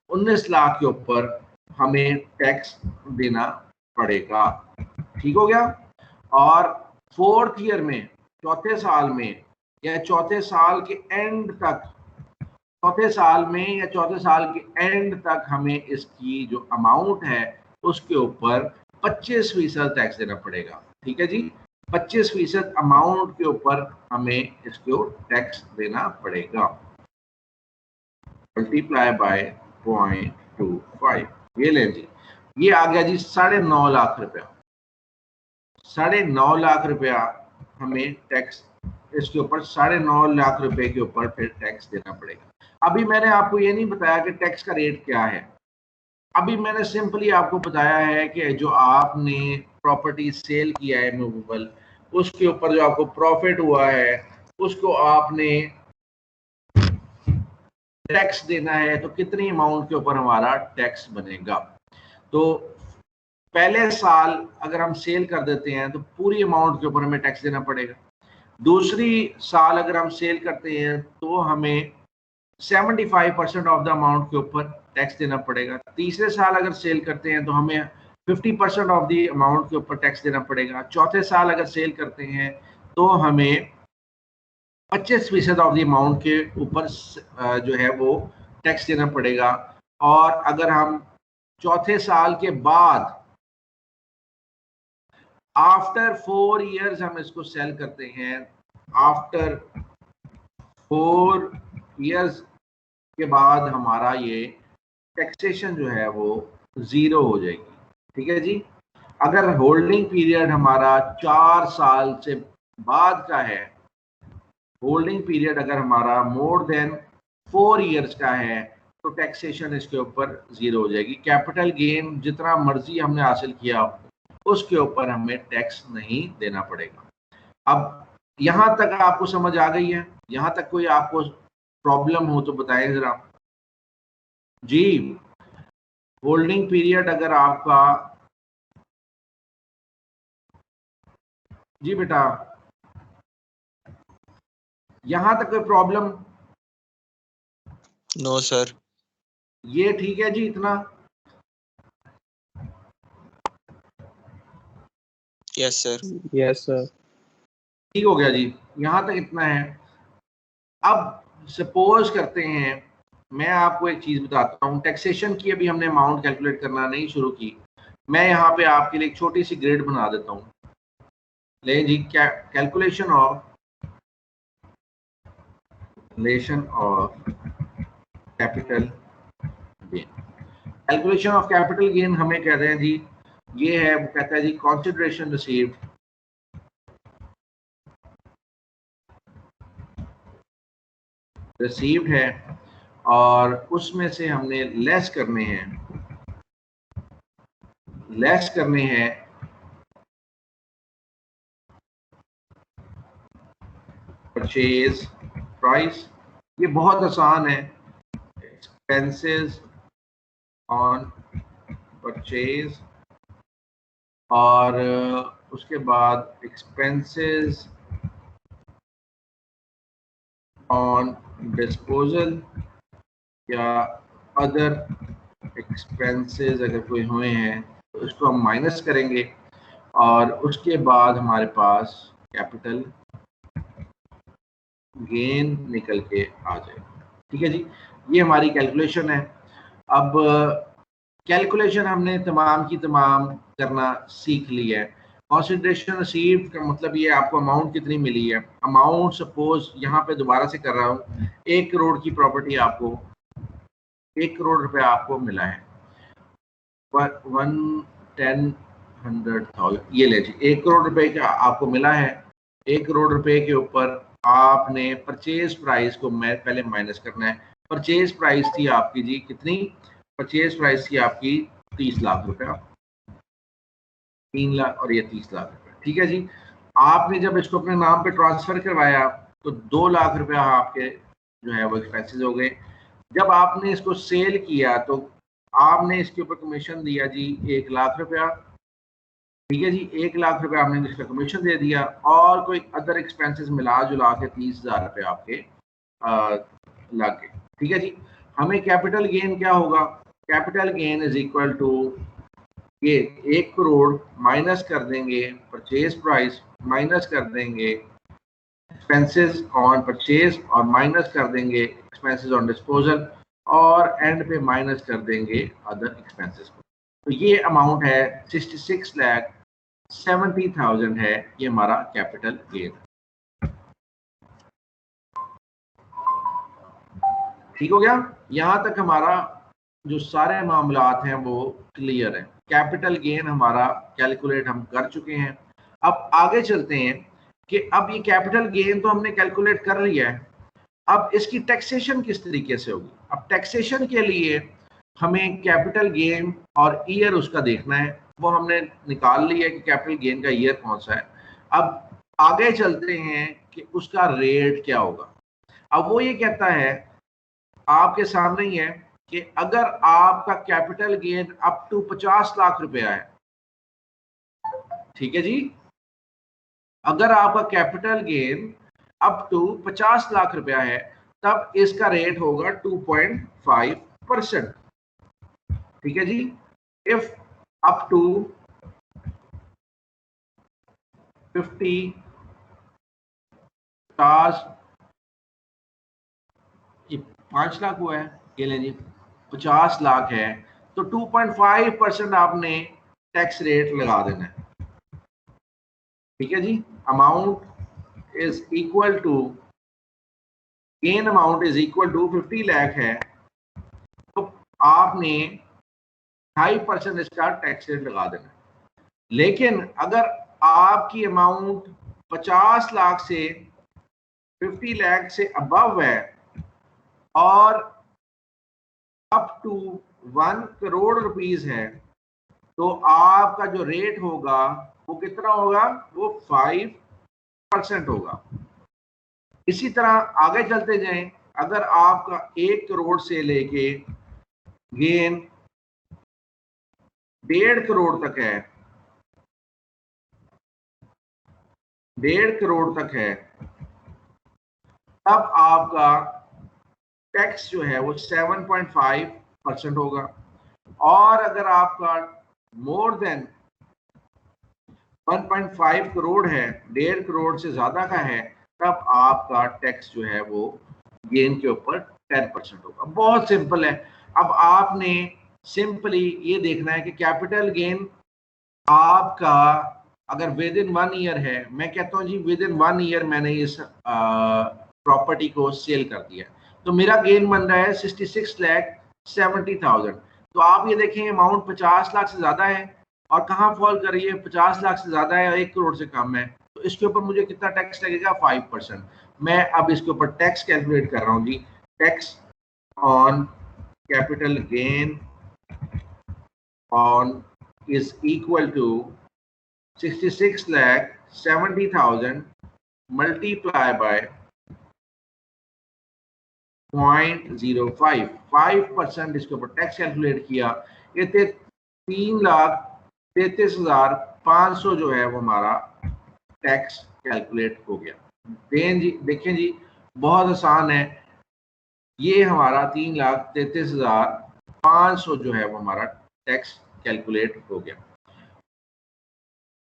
19 लाख के ऊपर हमें टैक्स देना पड़ेगा। ठीक हो गया। और फोर्थ ईयर में, चौथे साल में या चौथे साल के एंड तक, चौथे साल में या चौथे साल के एंड तक हमें इसकी जो अमाउंट है उसके ऊपर 25% टैक्स देना पड़ेगा। ठीक है जी, 25% अमाउंट के ऊपर हमें इसको टैक्स देना पड़ेगा, मल्टीप्लाई बाय 0.25। ये लें जी, ये आ गया जी 9.5 लाख रुपया। 9.5 लाख रुपया हमें टैक्स इसके ऊपर, 9.5 लाख रुपए के ऊपर फिर टैक्स देना पड़ेगा। अभी मैंने आपको ये नहीं बताया कि टैक्स का रेट क्या है। अभी मैंने सिंपली आपको बताया है कि जो आपने प्रॉपर्टी सेल किया है मूवेबल, उसके ऊपर जो आपको प्रॉफिट हुआ है उसको आपने टैक्स देना है, तो कितनी अमाउंट के ऊपर हमारा टैक्स बनेगा। तो पहले साल अगर हम सेल कर देते हैं तो पूरी अमाउंट के ऊपर हमें टैक्स देना पड़ेगा। दूसरी साल अगर हम सेल करते हैं तो हमें 75% ऑफ द अमाउंट के ऊपर टैक्स देना पड़ेगा। तीसरे साल अगर सेल करते हैं तो हमें 50% ऑफ द अमाउंट के ऊपर टैक्स देना पड़ेगा। चौथे साल अगर सेल करते हैं तो हमें 25% ऑफ द अमाउंट के ऊपर जो है वो टैक्स देना पड़ेगा। और अगर हम चौथे साल के बाद आफ्टर 4 इयर्स हम इसको सेल करते हैं, आफ्टर 4 इयर्स के बाद हमारा ये टैक्सेशन जो है वो 0 हो जाएगी। ठीक है जी। अगर होल्डिंग पीरियड हमारा 4 साल से बाद का है, होल्डिंग पीरियड अगर हमारा मोर देन 4 इयर्स का है, तो टैक्सेशन इसके ऊपर 0 हो जाएगी। कैपिटल गेन जितना मर्जी हमने हासिल किया उसके ऊपर हमें टैक्स नहीं देना पड़ेगा। अब यहां तक आपको समझ आ गई है? यहां तक कोई आपको प्रॉब्लम हो तो बताएं जरा जी। होल्डिंग पीरियड अगर आपका, जी बेटा, यहां तक कोई प्रॉब्लम? No sir. ये ठीक है जी, इतना? Yes sir. Yes sir. ठीक हो गया जी, यहां तक इतना है। अब सपोज करते हैं, मैं आपको एक चीज बताता हूँ। टैक्सेशन की अभी हमने अमाउंट कैलकुलेट करना नहीं शुरू की। मैं यहाँ पे आपके लिए एक छोटी सी ग्रेड बना देता हूँ। ले जी, calculation of capital gain. Calculation of capital gain हमें कहते हैं जी, ये है, वो कहता है जी कंसीडरेशन रिसीव्ड रिसीव्ड है और उसमें से हमने लेस करने हैं परचेज प्राइस। ये बहुत आसान है, एक्सपेंसेस ऑन परचेज और उसके बाद एक्सपेंसेस ऑन डिस्पोजल या अदर एक्सपेंसेस अगर कोई हुए हैं तो उसको हम माइनस करेंगे और उसके बाद हमारे पास कैपिटल गेन निकल के आ जाएगा। ठीक है जी, ये हमारी कैलकुलेशन है। अब कैलकुलेशन हमने तमाम की तमाम करना सीख ली है। कंसिडरेशन रिसीव्ड का मतलब ये आपको अमाउंट कितनी मिली है। अमाउंट सपोज यहाँ पे दोबारा से कर रहा हूँ, 1 करोड़ की प्रॉपर्टी आपको 1 करोड़ रुपए आपको मिला है, 110,000 ये ले जी, 1 करोड़ रुपए का आपको मिला है। 1 करोड़ रुपए के ऊपर आपने परचेज प्राइस को पहले माइनस करना है। परचेज प्राइस थी आपकी जी कितनी, परचेज प्राइस थी आपकी 30 लाख रुपया, 3 लाख और ये 30 लाख रुपया। ठीक है जी, आपने जब इसको अपने नाम पे ट्रांसफर करवाया तो 2 लाख रुपया आपके जो है वो एक्सपेंसेस हो गए। जब आपने इसको सेल किया तो आपने इसके ऊपर कमीशन दिया जी 1 लाख रुपया। ठीक है जी, 1 लाख रुपया आपने इसका कमीशन दे दिया और कोई अदर एक्सपेंसेस मिला जुला के 30,000 रुपये आपके लग गए। ठीक है जी, हमें कैपिटल गेन क्या होगा, capital gain is equal to ये 1 करोड़ माइनस कर देंगे परचेज प्राइस, माइनस कर देंगे एक्सपेंसेस ऑन परचेज और माइनस कर देंगे एक्सपेंसेस ऑन डिस्पोजल और एंड पे माइनस कर देंगे अदर एक्सपेंसेस को। तो ये अमाउंट है 66,70,000 है, ये हमारा कैपिटल गेन। ठीक हो गया, यहाँ तक हमारा जो सारे मामलात हैं वो क्लियर है। कैपिटल गेन हमारा कैलकुलेट हम कर चुके हैं। अब आगे चलते हैं कि अब ये कैपिटल गेन तो हमने कैलकुलेट कर लिया है, अब इसकी टैक्सेशन किस तरीके से होगी। अब टैक्सेशन के लिए हमें कैपिटल गेन और ईयर उसका देखना है, वो हमने निकाल लिया कि कैपिटल गेन का ईयर कौन सा है। अब आगे चलते हैं कि उसका रेट क्या होगा। अब वो ये कहता है आपके सामने ही है कि अगर आपका capital gain up to 50 lakh रुपया है, ठीक है जी, अगर आपका capital gain up to 50 lakh रुपया है तब इसका रेट होगा 2.5%। ठीक है जी, इफ अप टू 50 5 लाख हुआ है, ये ले जी 50 लाख है तो 2.5% आपने टैक्स रेट लगा देना है। ठीक है जी, amount is equal to gain amount is equal to 50 lakh है तो आपने 2.5% इसका टैक्स रेट लगा देना है। लेकिन अगर आपकी अमाउंट 50 लाख से 50 लाख से अबव है और अप टू 1 करोड़ रुपीस है तो आपका जो रेट होगा वो कितना होगा, वो 5% होगा। इसी तरह आगे चलते जाएं, अगर आपका 1 करोड़ से लेके गेन 1.5 करोड़ तक है, 1.5 करोड़ तक है, तब आपका टैक्स जो है वो 7.5% होगा। और अगर आपका मोर देन 1.5 करोड़ है, 1.5 करोड़ से ज्यादा का है, तब आपका टैक्स जो है वो गेन के ऊपर 10% होगा। बहुत सिंपल है। अब आपने सिंपली ये देखना है कि कैपिटल गेन आपका अगर विद इन 1 ईयर है, मैं कहता हूँ जी विद इन 1 ईयर मैंने इस प्रॉपर्टी को सेल कर दिया तो मेरा गेन बन रहा है 66,70,000। तो आप ये देखें अमाउंट 50 लाख से ज्यादा है और कहाँ फॉल कर रही है, 50 लाख से ज्यादा है और 1 करोड़ से कम है, तो इसके ऊपर मुझे कितना टैक्स लगेगा? 5%। मैं अब इसके ऊपर टैक्स कैलकुलेट कर रहा हूँ जी। Tax on capital gain on is equal to 66,70,000 multiply by 0.05, 5% इसके ऊपर टैक्स कैलकुलेट किया। ये 3,33,500 जो है वो हमारा टैक्स कैलकुलेट हो गया। देखें जी, बहुत आसान है। ये हमारा 3,33,500 जो है वो हमारा टैक्स कैलकुलेट हो गया।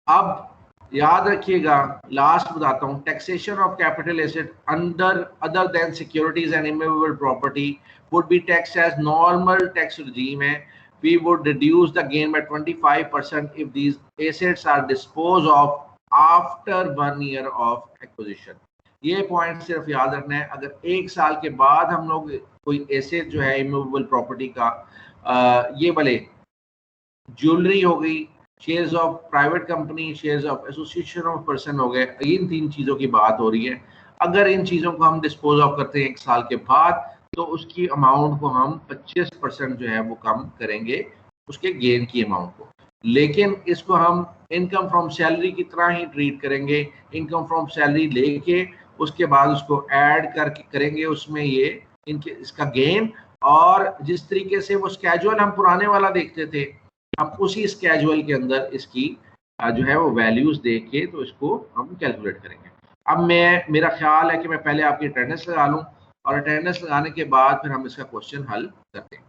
अब याद रखिएगा, लास्ट बताता हूँ, taxation of capital asset under other than securities and immovable property would be tax as normal tax regime है। We would reduce the gain by 25% if these assets are disposed of after 1 year of acquisition। ये point सिर्फ याद रखना है। अगर 1 साल के बाद हम लोग कोई एसेट जो है इमूवेबल प्रॉपर्टी का, ये भले ज्वेलरी हो गई, shares of private company, shares of association of person हो गए, इन 3 चीज़ों की बात हो रही है। अगर इन चीज़ों को हम डिस्पोज ऑफ करते हैं 1 साल के बाद, तो उसकी अमाउंट को हम 25% जो है वो कम करेंगे, उसके गेन की अमाउंट को। लेकिन इसको हम इनकम फ्रॉम सैलरी की तरह ही ट्रीट करेंगे। इनकम फ्रॉम सैलरी लेके उसके बाद उसको ऐड करके करेंगे उसमें ये इसका गेन, और जिस तरीके से वो स्केजुअल हम पुराने वाला देखते थे, हम उसी स्केजुअल के अंदर इसकी जो है वो वैल्यूज देख के तो इसको हम कैलकुलेट करेंगे। अब मेरा ख्याल है कि मैं पहले आपकी अटेंडेंस लगा लूं, और अटेंडेंस लगाने के बाद फिर हम इसका क्वेश्चन हल करते हैं।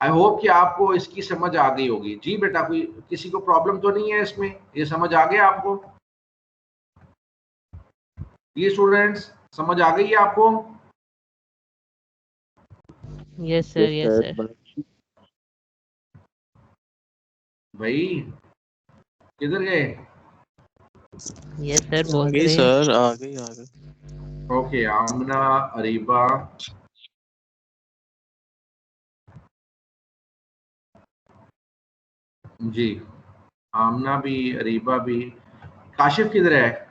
आई होप कि आपको इसकी समझ आ गई होगी। जी बेटा, कोई किसी को प्रॉब्लम तो नहीं है इसमें? ये समझ आ गया आपको? ये स्टूडेंट्स समझ आ गई है आपको? Yes sir, yes sir. भाई किधर गए? यस सर, आ बोल गई रहे हैं। सर, आ गई। ओके, आमना, अरीबा, जी आमना भी, अरीबा भी। काशिफ किधर है?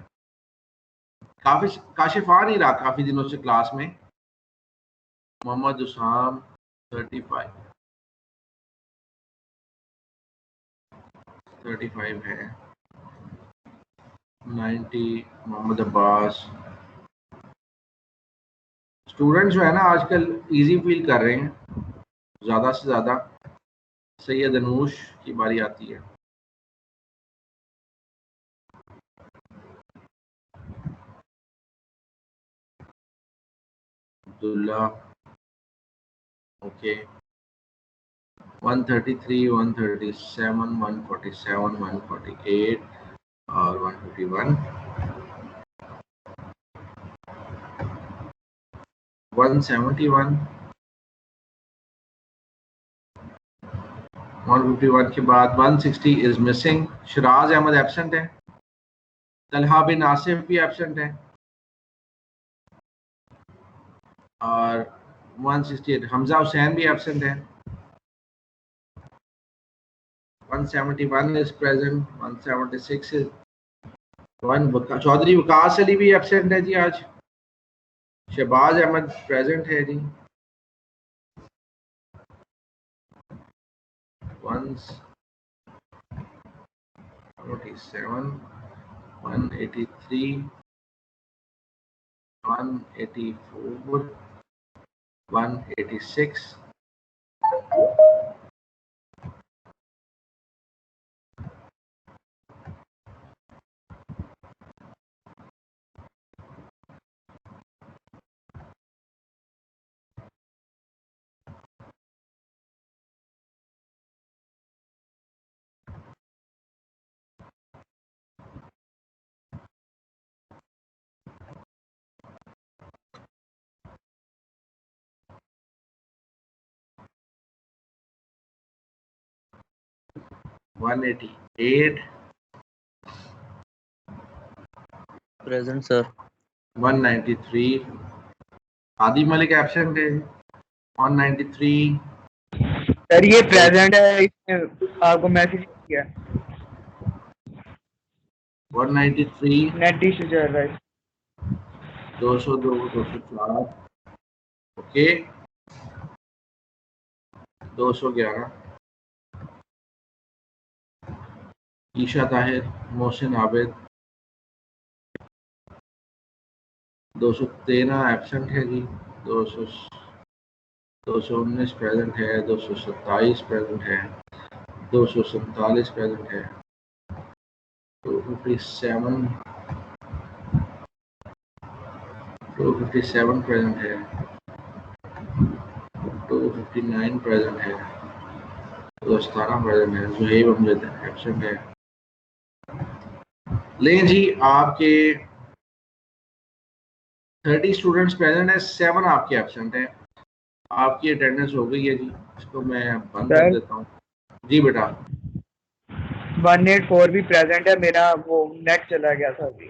काशिफ आ नहीं रहा काफी दिनों से क्लास में। मोहम्मद उसाम 35 है। 90 मोहम्मद अब्बास। स्टूडेंट्स जो है ना आजकल इजी फील कर रहे हैं ज़्यादा से ज़्यादा। सैयद अनूश की बारी आती है। अब्दुल्ला, ओके। 133, 137, 147, 148 और 151, 171, 151 के बाद 160 is missing. Sharaj Ahmad absent है। तलहा बिन आसिफ भी एब्सेंट है। और 168 हमजा हुसैन भी एब्सेंट है। 171 is present. 176 is Chaudhry Waqas Ali भी एब्सेंट है जी आज। शहबाज अहमद प्रेजेंट है जी। 147, 183, 184, 186, 188, प्रेजेंट सर। 193, आदि मलिक एब्सेंट है। 193, सर ये प्रेजेंट है, इसने आपको मैसेज किया। 193, नेट इशू चल रहा है। 202, 204, ओके, 211, ईशा ताहिर, मोहसिन आबिद, 213 एब्सेंट है जी, 219 प्रेजेंट है, 227 प्रेजेंट है, 247 प्रेजेंट है, 257 प्रेजेंट है, 259 प्रेजेंट है, 217 प्रेजेंट है, जुहैब अमजद एब्सेंट है। लें जी, आपके 30 स्टूडेंट्स प्रेजेंट है, 7 आपके एब्सेंट हैं। आपकी अटेंडेंस हो गई है जी, इसको मैं बंद कर देता हूँ। जी बेटा 184 भी प्रेजेंट है, मेरा वो नेट चला गया था अभी।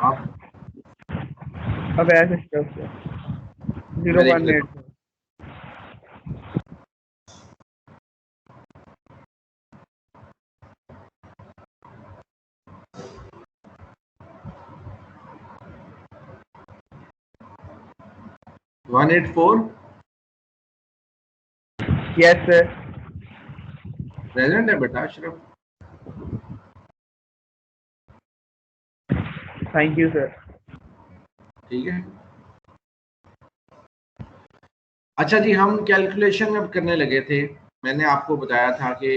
आप अब ऐसे स्टफ 018 184 यस सर। प्रेजेंट है बेटा अशरफ। Thank you sir. ठीक है, अच्छा जी, हम कैलकुलेशन अब करने लगे थे। मैंने आपको बताया था कि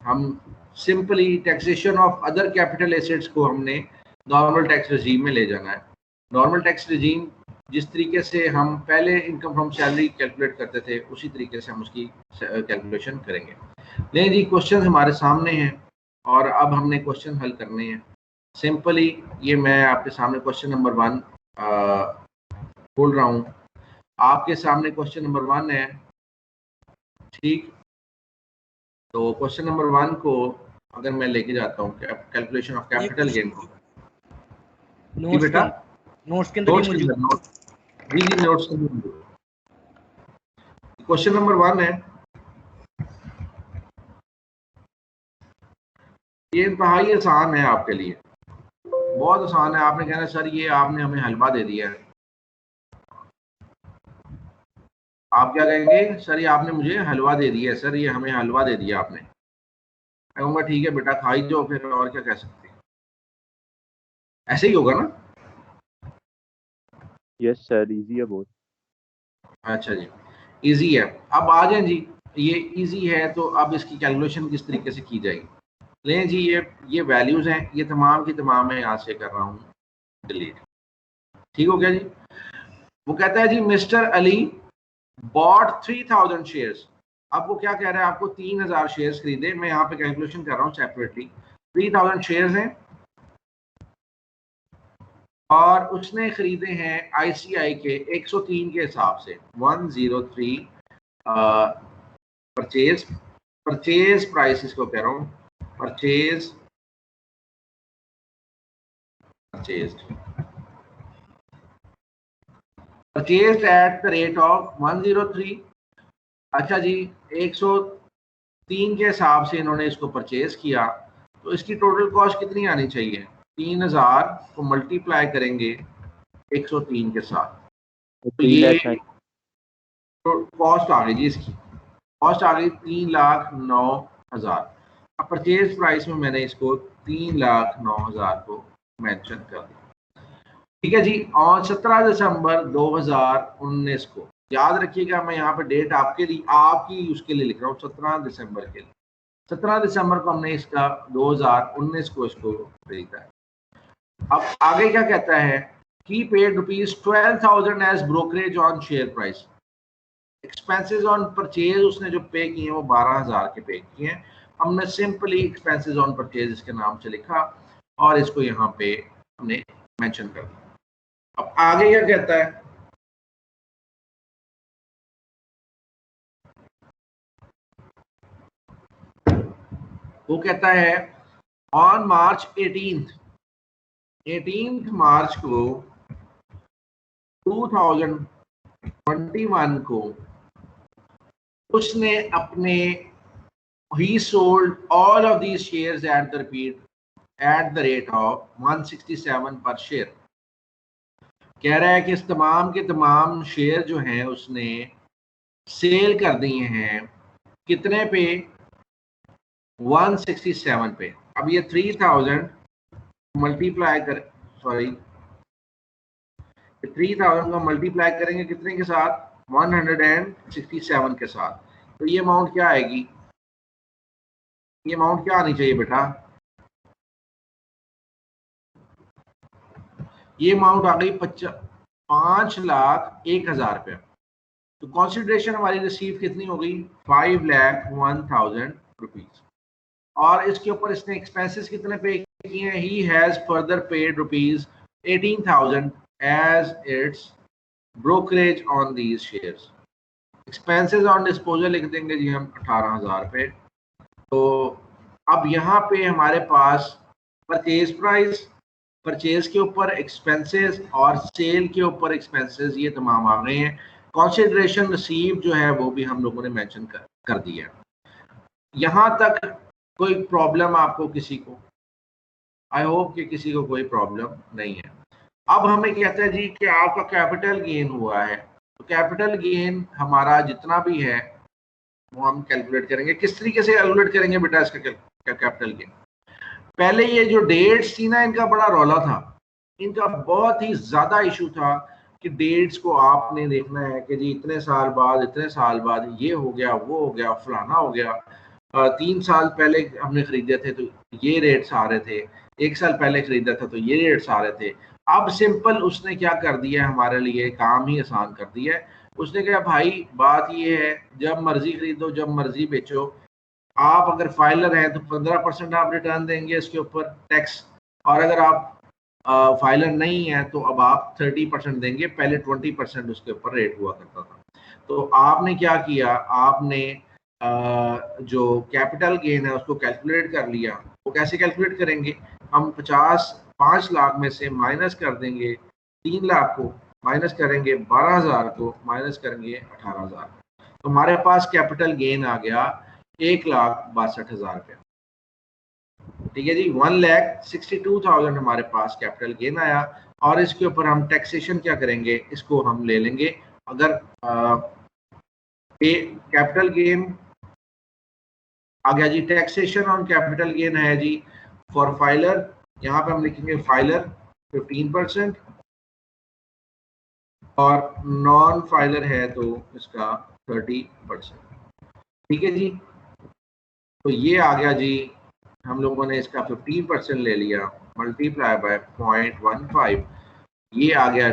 हम simply taxation of other capital assets को हमने नॉर्मल टैक्स रजीम में ले जाना है। नॉर्मल टैक्स रजीम जिस तरीके से हम पहले इनकम फ्रॉम सैलरी कैलकुलेट करते थे, उसी तरीके से हम उसकी कैलकुलेशन करेंगे। नहीं जी, क्वेश्चन हमारे सामने हैं और अब हमने क्वेश्चन हल करने हैं। सिंपली ये मैं आपके सामने क्वेश्चन नंबर 1 बोल रहा हूँ। आपके सामने क्वेश्चन नंबर 1 है, ठीक। तो क्वेश्चन नंबर 1 को अगर मैं लेके जाता हूँ कैलकुलेशन ऑफ कैपिटल गेन को, जी बेटा नोट्स के अंदर जी नोट्स के अंदर क्वेश्चन नंबर 1 है। ये इंतहाई आसान है आपके लिए, बहुत आसान है। आपने कहना सर ये आपने हमें हलवा दे दिया है। आप क्या कहेंगे, सर ये आपने मुझे हलवा दे दिया है, सर ये हमें हलवा दे दिया आपने। मैं कहूँगा ठीक है बेटा खाई जाओ, फिर और क्या कह सकते हैं, ऐसे ही होगा ना। यस सर, इजी है बहुत। अच्छा जी, इजी है। अब आ जाए जी, ये इजी है तो अब इसकी कैलकुलेशन किस तरीके से की जाएगी। लें जी, ये वैल्यूज हैं, ये तमाम की तमाम मैं यहाँ से कर रहा हूँ डिलीट। ठीक हो गया जी। वो कहता है जी मिस्टर अली बॉट 3000 शेयर्स। अब वो क्या कह रहा है, आपको 3000 शेयर्स खरीदे। मैं यहाँ पे कैलकुलेशन कर रहा हूँ सेपरेटली। 3000 शेयर्स हैं और उसने खरीदे हैं आईसीआई के 103 के हिसाब से। 103 परचेज प्राइस इसको कह रहा हूँ, purchase purchase at the rate of 103। अच्छा जी, 103 के हिसाब से इन्होंने इसको परचेज किया, तो इसकी टोटल कॉस्ट कितनी आनी चाहिए। 3000 को मल्टीप्लाई करेंगे 103 के साथ, तो ये कॉस्ट आ गई जी, इसकी कॉस्ट आ गई 3,09,000। अब परचेज प्राइस में मैंने इसको 3,09,000 को मेंशन कर दिया। ठीक है जी। और 17 दिसंबर 2019 को, याद रखिएगा मैं यहाँ पे डेट आपके लिए, आपकी उसके लिए लिख रहा हूँ, 17 दिसंबर के लिए। 17 दिसंबर को हमने इसका 2019 को इसको खरीदा है। अब आगे क्या कहता है, he paid ₹12,000 as brokerage on share price. Expenses on purchase उसने जो पे किए हैं वो 12,000 के पे किए हैं। हमने सिंपली एक्सपेंसेस ऑन परचेज इसके नाम से लिखा और इसको यहाँ पे हमने मेंशन कर दिया। अब आगे क्या कहता है, वो कहता है ऑन मार्च 18 मार्च को 2021 को उसने अपने he sold all of these shares at the rate of 167 per share. कह रहा है कि इस तमाम के तमाम शेयर जो हैं उसने सेल कर दिए हैं कितने पे, 167 पे। अब ये 3000 मल्टीप्लाई कर 3000 को मल्टीप्लाई करेंगे कितने के साथ, 167 के साथ। तो ये अमाउंट क्या आएगी, ये अमाउंट क्या आनी चाहिए बेटा, ये अमाउंट आ गई 5,01,000 रुपया। तो कंसिडरेशन हमारी रिसीव कितनी हो गई, 5,01,000 रुपीज। और इसके ऊपर इसने एक्सपेंसेस कितने पे किए हैं, he has further paid rupees 18,000 as it's brokerage on these shares. Expenses on disposal लिख देंगे जी हम 18,000 रुपये। तो अब यहाँ पे हमारे पास परचेज प्राइस, परचेज के ऊपर एक्सपेंसेस और सेल के ऊपर एक्सपेंसेस, ये तमाम आ गए हैं। कंसिडरेशन रिसीव जो है वो भी हम लोगों ने मेंशन कर दिया है। यहाँ तक कोई प्रॉब्लम आपको किसी को, आई होप कि किसी को कोई प्रॉब्लम नहीं है। अब हमें कहता है जी कि आपका कैपिटल गेन हुआ है, तो कैपिटल गेन हमारा जितना भी है वो हम कैलकुलेट करेंगे। किस तरीके से कैलकुलेट करेंगे बेटा इसका कैपिटल गेन। पहले ये जो डेट्स थी ना, इनका बड़ा रौला था, इनका बहुत ही ज्यादा इशू था कि डेट्स को आपने देखना है कि जी इतने साल बाद ये हो गया, वो हो गया, फलाना हो गया। 3 साल पहले हमने खरीदे थे तो ये रेट्स आ रहे थे, 1 साल पहले खरीदा था तो ये रेट्स आ रहे थे। अब सिंपल उसने क्या कर दिया, हमारे लिए काम ही आसान कर दिया है। उसने कहा भाई बात ये है, जब मर्जी खरीदो जब मर्जी बेचो, आप अगर फाइलर हैं तो 15% आप रिटर्न देंगे इसके ऊपर टैक्स, और अगर आप फाइलर नहीं है तो अब आप 30% देंगे। पहले 20% उसके ऊपर रेट हुआ करता था। तो आपने क्या किया, आपने जो कैपिटल गेन है उसको कैलकुलेट कर लिया। वो कैसे कैलकुलेट करेंगे, हम 5 लाख में से माइनस कर देंगे 3 लाख को, माइनस करेंगे 12,000 को, माइनस करेंगे 18,000। तो हमारे पास कैपिटल गेन आ गया 1,62,000 रुपया। ठीक है जी, 1,62,000 हमारे पास कैपिटल गेन आया। और इसके ऊपर हम टैक्सेशन क्या करेंगे, इसको हम ले लेंगे। अगर कैपिटल गेन आ गया जी, टैक्सेशन ऑन कैपिटल गेन है जी फॉर फाइलर, यहाँ पे हम लिखेंगे फाइलर 15% और नॉन फाइलर है तो इसका 30%। ठीक है जी, तो ये आ गया जी, हम लोगों ने इसका 15% ले लिया, मल्टीप्लाई बाय 0.15, ये आ गया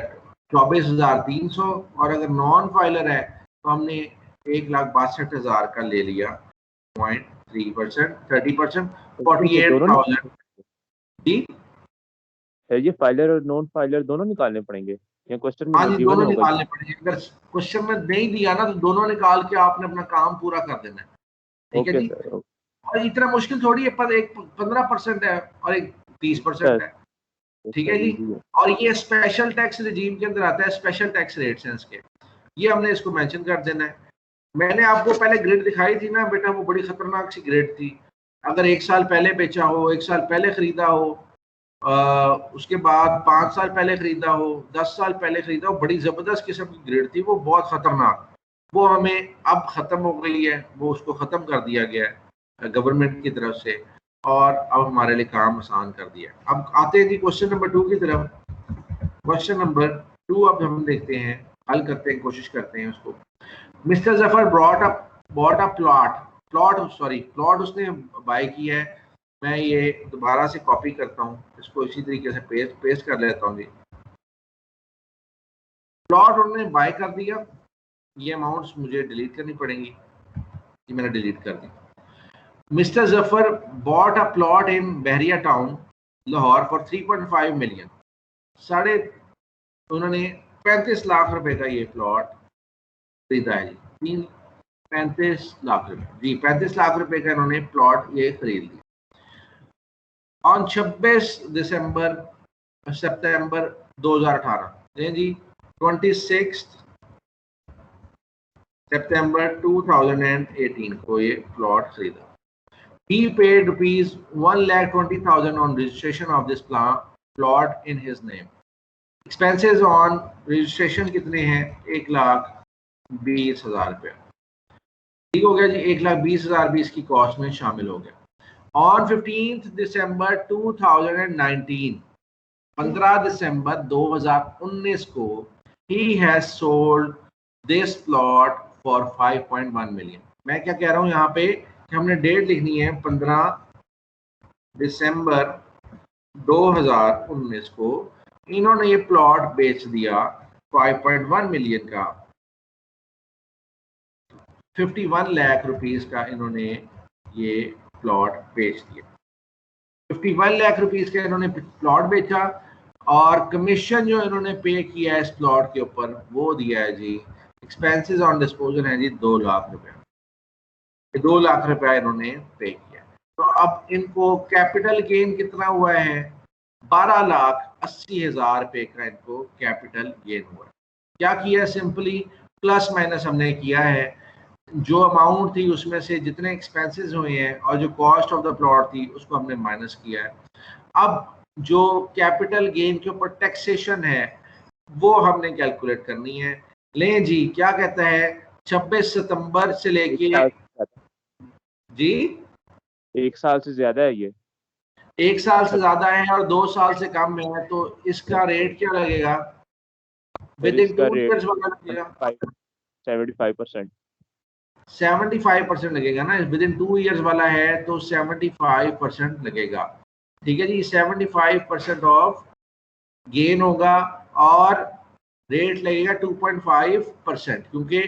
24,300। और अगर नॉन फाइलर है तो हमने 1,62,000 का ले लिया 0.3%, 30%, 48,000। जी ये फाइलर और नॉन फाइलर दोनों निकालने पड़ेंगे या क्वेश्चन में हाँ जी, गिवन दोनों होगा? निकालने पड़ेंगे। अगर क्वेश्चन में नहीं दिया ना तो दोनों निकाल के आपने अपना काम पूरा कर देना है। ठीक है जी, और इतना मुश्किल थोड़ी है, पर एक 15% है और एक 30% है। ठीक है जी, और ये स्पेशल टैक्स रिजीम के अंदर आता है, स्पेशल टैक्स रेट्स हैं इसके, ये हमने इसको मेंशन कर देना है। मैंने आपको पहले ग्रेड दिखाई थी ना बेटा, वो बड़ी खतरनाक सी ग्रेड थी। अगर 1 साल पहले बेचा हो, 1 साल पहले खरीदा हो, उसके बाद 5 साल पहले खरीदा हो, 10 साल पहले खरीदा हो, बड़ी जबरदस्त किस्म की ग्रेड थी, वो बहुत खतरनाक। वो हमें अब खत्म हो गई है, वो उसको खत्म कर दिया गया है गवर्नमेंट की तरफ से, और अब हमारे लिए काम आसान कर दिया। अब आते हैं जी क्वेश्चन नंबर 2 की तरफ। क्वेश्चन नंबर 2 अब हम देखते हैं, हल करते हैं, कोशिश करते हैं उसको। Mister Zafar bought a plot उसने बाय किया है। मैं ये दोबारा से कॉपी करता हूँ, इसको इसी तरीके से पेस्ट कर लेता हूँ जी। प्लॉट उन्होंने बाय कर दिया, ये अमाउंट्स मुझे डिलीट करनी पड़ेंगी, ये मैंने डिलीट कर दी। Mister Zafar bought a plot in Bahria Town Lahore for 3.5 million. उन्होंने 35 लाख रुपए का ये प्लॉट खरीदा है जी, 35 लाख रुपए जी, 35 लाख रुपए का इन्होंने प्लॉट ये खरीद लिया। ऑन 26 सितंबर 2018 जी, 26 सितंबर 2018 को ये प्लॉट खरीदा। He paid rupees 1,20,000 on registration of this plot in his name. Expenses on registration कितने हैं? 1,20,000 रुपये। ठीक हो गया जी, 1,20,000 भी इसकी कॉस्ट में शामिल हो गया। ऑन 15 दिसंबर 2019, 15 दिसंबर 2019 को he has sold this plot for 5.1 million। मैं क्या कह रहा हूँ यहाँ पे कि हमने डेट लिखनी है 15 दिसंबर 2019 को इन्होंने ये प्लॉट बेच दिया 5.1 मिलियन का, 51 लाख रुपीस का इन्होंने ये प्लॉट बेच दिया। 51 लाख रुपीस का इन्होंने प्लॉट बेचा और कमीशन जो इन्होंने पे किया है इस प्लॉट के ऊपर वो दिया है जी, एक्सपेंसेस ऑन डिस्पोजल है जी 2 लाख रुपए। 2 लाख रुपया इन्होंने पे किया। तो अब इनको कैपिटल गेन कितना हुआ है? 12,80,000 रुपए का इनको कैपिटल गेन हुआ। क्या किया है? सिंपली प्लस माइनस हमने किया है, जो अमाउंट थी उसमें से जितने एक्सपेंसेस हुए हैं और जो कॉस्ट ऑफ द प्लॉट थी उसको हमने माइनस किया है। अब जो कैपिटल गेन के ऊपर टैक्सेशन है वो हमने कैलकुलेट करनी है। लें जी, क्या कहता है? 26 सितंबर से लेके जी 1 साल से ज्यादा है ये। 1 साल से ज्यादा है और 2 साल से कम में है, तो इसका रेट क्या लगेगा? विद इन 2 इयर्स वाला लगेगा 75%। 75% लगेगा ना, विद इन 2 इयर्स वाला है तो 75% लगेगा। ठीक है जी, 75% ऑफ गेन होगा और रेट लगेगा 2.5%, क्योंकि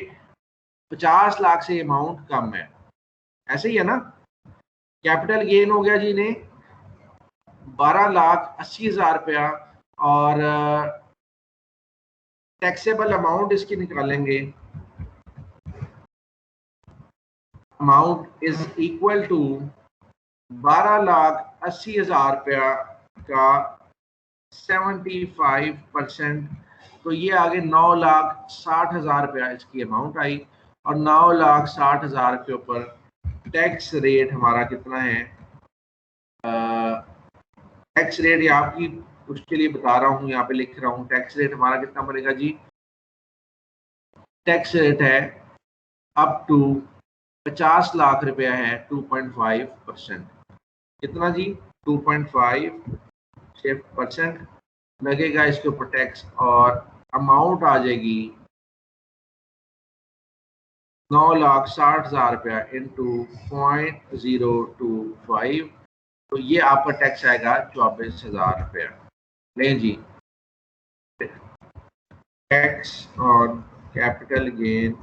50 लाख से अमाउंट कम है। ऐसे ही है ना? कैपिटल गेन हो गया जी ने 12,80,000 रुपया और टैक्सेबल अमाउंट इसकी निकालेंगे, अमाउंट इज इक्वल टू 12,80,000 रुपया का 75%, तो ये आगे 9,60,000 रुपया इसकी अमाउंट आई और 9,60,000 के ऊपर टैक्स रेट हमारा कितना है? टैक्स रेट ये आपकी उसके लिए बता रहा हूँ, यहाँ पे लिख रहा हूँ। टैक्स रेट हमारा कितना बनेगा जी? टैक्स रेट है अप टू 50 लाख रुपया है 2.5%। कितना जी? 2.5% लगेगा इसके ऊपर टैक्स और अमाउंट आ जाएगी 9,60,000 रुपया इंटू 0.025, तो ये आपका टैक्स आएगा 24,000 रुपया। नहीं जी, tax on capital gain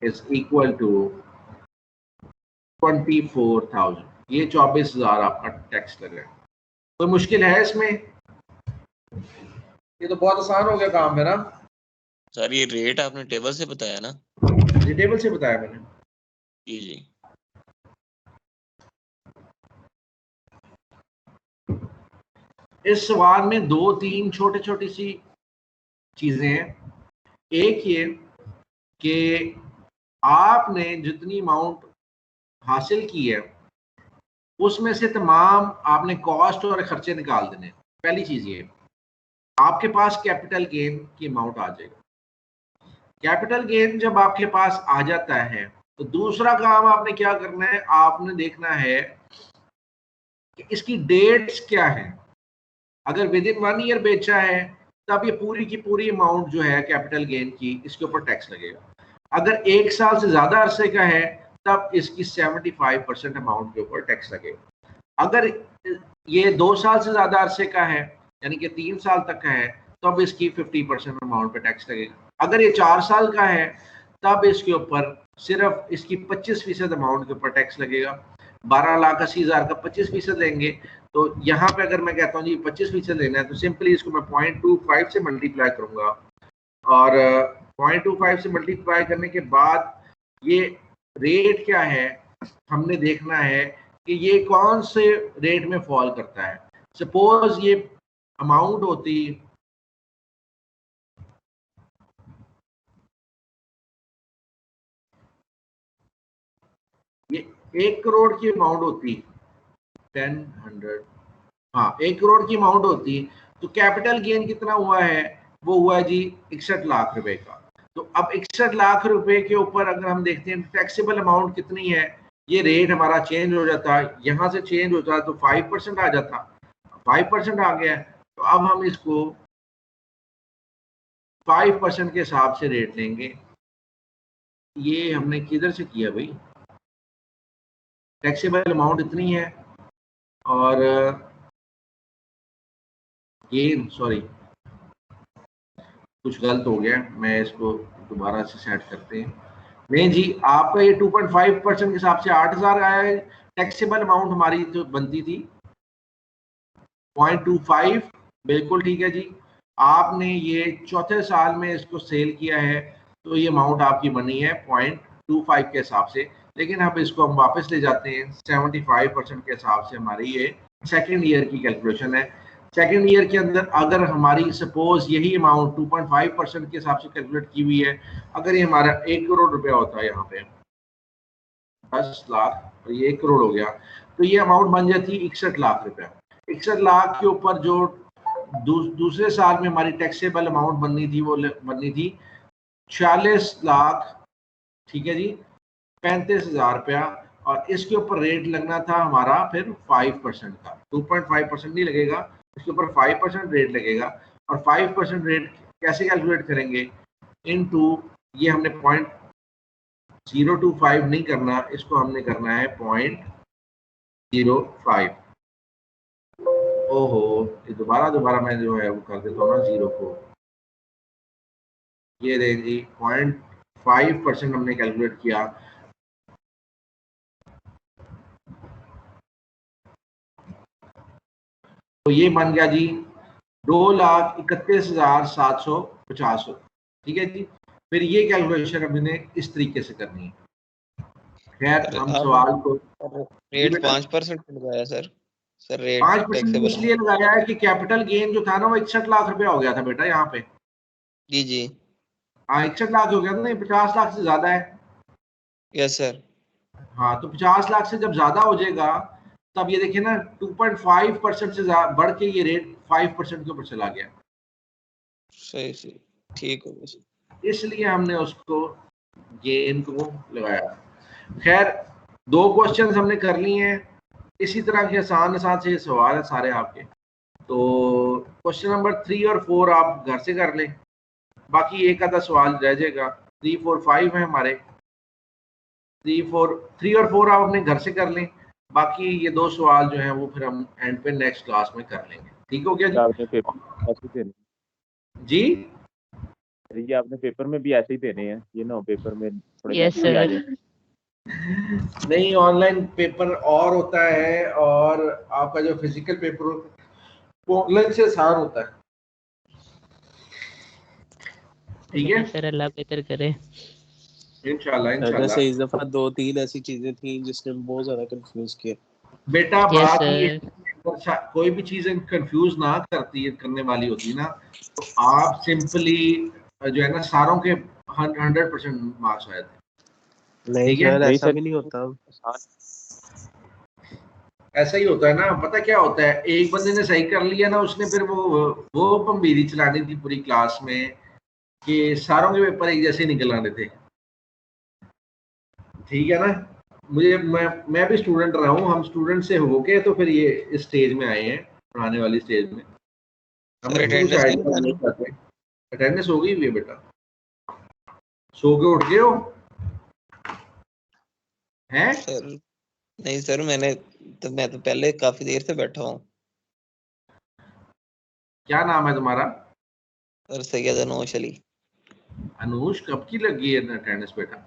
is equal to 24,000, ये 24,000 आपका टैक्स लगेगा। कोई मुश्किल है इसमें? ये तो बहुत आसान हो गया काम है ना सर। ये रेट आपने टेबल से बताया ना? ये टेबल से बताया मैंने जी जी। इस सवाल में 2-3 छोटी छोटी सी चीजें हैं। एक ये कि आपने जितनी अमाउंट हासिल की है उसमें से तमाम आपने कॉस्ट और खर्चे निकाल देने। पहली चीज ये, आपके पास कैपिटल गेन की अमाउंट आ जाएगा। कैपिटल गेन जब आपके पास आ जाता है तो दूसरा काम आपने क्या करना है? आपने देखना है कि इसकी डेट्स क्या है। अगर विद इन 1 ईयर बेचा है तब ये पूरी की पूरी अमाउंट जो है कैपिटल गेन की इसके ऊपर टैक्स लगेगा। अगर 1 साल से ज्यादा अरसे का है तब इसकी 75% अमाउंट के ऊपर टैक्स लगेगा। अगर ये 2 साल से ज्यादा अरसे का है यानी कि 3 साल तक का है तब इसकी 50% अमाउंट पे टैक्स लगेगा। अगर ये 4 साल का है तब इसके ऊपर सिर्फ इसकी 25% अमाउंट के ऊपर टैक्स लगेगा। 12,80,000 का 25% लेंगे तो यहाँ पे अगर मैं कहता हूँ जी 25% लेना है तो सिंपली इसको मैं 0.25 से मल्टीप्लाई करूंगा और 0.25 से मल्टीप्लाई करने के बाद ये रेट क्या है हमने देखना है कि ये कौन से रेट में फॉल करता है। सपोज ये अमाउंट होती ये 1 करोड़ की अमाउंट होती 10 हाँ 1 करोड़ की अमाउंट होती तो कैपिटल गेन कितना हुआ है, वो हुआ जी 61 लाख रुपए का। तो अब 61 लाख रुपए के ऊपर अगर हम देखते हैं टैक्सेबल अमाउंट कितनी है, ये रेट हमारा चेंज हो जाता है, यहाँ से चेंज होता है तो 5% आ जाता, 5% आ गया। तो अब हम इसको 5% के हिसाब से रेट लेंगे। ये हमने किधर से किया भाई, टैक्सेबल अमाउंट इतनी है और गेन, सॉरी कुछ गलत हो गया, मैं इसको दोबारा से सेट करते हैं। नहीं जी, आपका ये 2.5% के हिसाब से 8,000 आया है। टैक्सेबल अमाउंट हमारी जो बनती थी 0.25, बिल्कुल ठीक है जी। आपने ये चौथे साल में इसको सेल किया है तो ये अमाउंट आपकी बनी है 0.25 के हिसाब से। लेकिन अब इसको हम वापस ले जाते हैं 75% के हिसाब से। हमारी ये सेकेंड ईयर की कैलकुलेशन है। सेकेंड ईयर के अंदर अगर हमारी सपोज यही अमाउंट 2.5% के हिसाब से कैलकुलेट की हुई है, अगर ये हमारा 1 करोड़ रुपया होता है, यहाँ पे 10 लाख और ये 1 करोड़ हो गया, तो ये अमाउंट बन जाती है 61 लाख रुपया। 61 लाख के ऊपर जो दूसरे साल में हमारी टैक्सेबल अमाउंट बननी थी, वो बननी थी 46 लाख, ठीक है जी, 35,000 रुपया। और इसके ऊपर रेट लगना था हमारा फिर 5% का, 2.5% नहीं लगेगा, इसके ऊपर 5% रेट लगेगा। और 5% रेट कैसे कैलकुलेट करेंगे, इनटू ये हमने 0.025 नहीं करना, इसको हमने करना है 0.05। ओहो, ये दोबारा मैं जो है वो कर देता हूँ ना 0 को। ये देंगे 0.5% हमने कैलकुलेट किया, तो ये बन गया जी 2,31,750। ठीक है जी। फिर ये कैलकुलेशन अभी ने इस तरीके से करनी है। खैर हम सवाल को रेट 5% लगाया सर रेट 5% इसलिए लगाया है कि कैपिटल गेन जो था ना वो 61 लाख रुपया हो गया था बेटा यहाँ पे। जी जी हाँ 61 लाख हो गया था, नहीं 50 लाख से ज्यादा है। Yes sir. हाँ तो 50 लाख से जब ज्यादा हो जाएगा तब ये देखिए ना 2.5% से बढ़ के ये रेट 5% के ऊपर चला गया। सही सही, ठीक हो गया। इसलिए हमने उसको गेन को लगाया। खैर 2 क्वेश्चंस हमने कर लिए हैं, इसी तरह के आसान से सवाल है सारे आपके। तो क्वेश्चन नंबर 3 और 4 आप घर से कर लें, बाकी एक आधा सवाल रह जाएगा। 3, 4, 5 है हमारे। 3 और 4 आप अपने घर से कर लें, बाकी ये 2 सवाल जो हैं वो फिर हम एंड पे नेक्स्ट क्लास में कर लेंगे। ठीक हो गया जी? जी ये आपने पेपर में भी ऐसे ही देने हैं, ये ना हो पेपर में थोड़े यस सर। नहीं, ऑनलाइन पेपर और होता है और आपका जो फिजिकल पेपर होता है वो ऑनलाइन से आसान होता है। ठीक है सर, अल्लाह बेहतर करे इंशाल्लाह। जैसे इस दफा 2-3 ऐसी चीजें थी जिसने बहुत ज्यादा कंफ्यूज किया बेटा। Yes, बात ये कोई भी चीज कंफ्यूज ना करने वाली होती ना, तो आप सिंपली जो है ना सारों के 100% मार्क्स आए थे। नहीं ठीक है? सर, ऐसा भी नहीं होता। ऐसा ही होता है ना। पता क्या होता है, एक बंदे ने सही कर लिया ना, उसने फिर वो पंबीरी चलानी थी पूरी क्लास में कि सारों के पेपर एक जैसे निकल आने थे। ठीक है ना? मैं भी स्टूडेंट रहा हूँ, हम स्टूडेंट से होके तो फिर ये इस स्टेज में आए हैं, पढ़ाने वाली स्टेज में। अटेंडेंस हो गई हुई है बेटा, सो के उठ गए हो हैं? सर नहीं सर, मैं तो पहले काफी देर से बैठा हूँ। क्या नाम है तुम्हारा? सर सैयद अनूश अली। अनूश, कब की लगी है अटेंडेंस बेटा?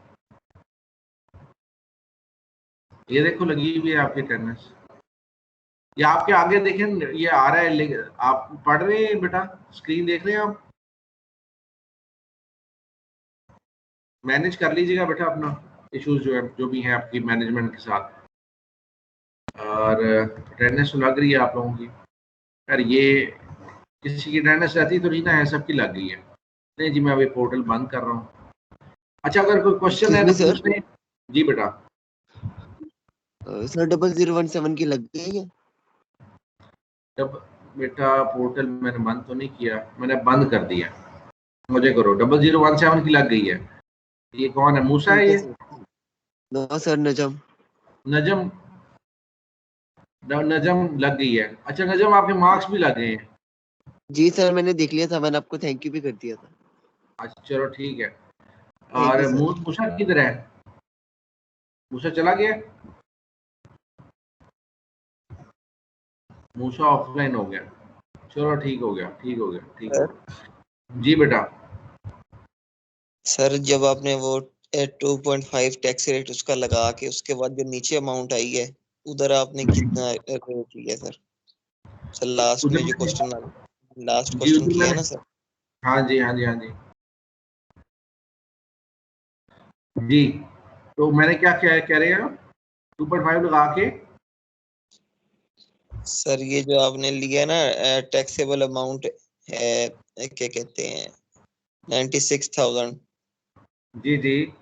ये देखो लगी हुई है आपकी अटेंडेंस। ये आपके आगे देखें, ये आ रहा है, आप पढ़ रहे हैं बेटा, स्क्रीन देख रहे हैं आप? मैनेज कर लीजिएगा बेटा अपना इश्यूज जो भी हैं आपकी मैनेजमेंट के साथ। और अटेंडेंस लग रही है आप लोगों की। यार ये किसी की अटेंडेंस रहती तो नहीं ना है, सबकी लग गई है। नहीं जी, मैं अभी पोर्टल बंद कर रहा हूँ। अच्छा, अगर कोई क्वेश्चन है तो पूछने। जी बेटा। सर 0017 की लग गई है? जब बेटा पोर्टल मैंने बंद तो नहीं किया, मैंने बंद कर दिया, मुझे करो। 0017 की लग गई है। ये कौन है? मूसा है ये? नो सर, नजम। नजम लग गई है। अच्छा नजम, आपके मार्क्स भी लग गए हैं? जी सर, मैंने देख लिया था, मैंने आपको थैंक यू भी कर दिया था। अच्छा चलो ठीक है। Thank और you, sir. मूसा किधर है? मूसा चला गया? मूसा ऑफलाइन हो गया। चलो ठीक हो गया, ठीक हो गया, ठीक हो गया। जी बेटा। सर जब आपने वो 2.5 टैक्स रेट उसका लगा के उसके बाद जो नीचे अमाउंट आई है उधर आपने कितना रेट लिया सर? सर लास्ट में जो क्वेश्चन लास्ट जी क्वेश्चन उधर किया मैंने, ना सर? हाँ जी हाँ जी हाँ जी जी। तो मैंने क्या कह रहे हैं, 2.5 लगा के सर ये जो आपने लिया ना टैक्सेबल अमाउंट है क्या कहते हैं 96,000। जी जी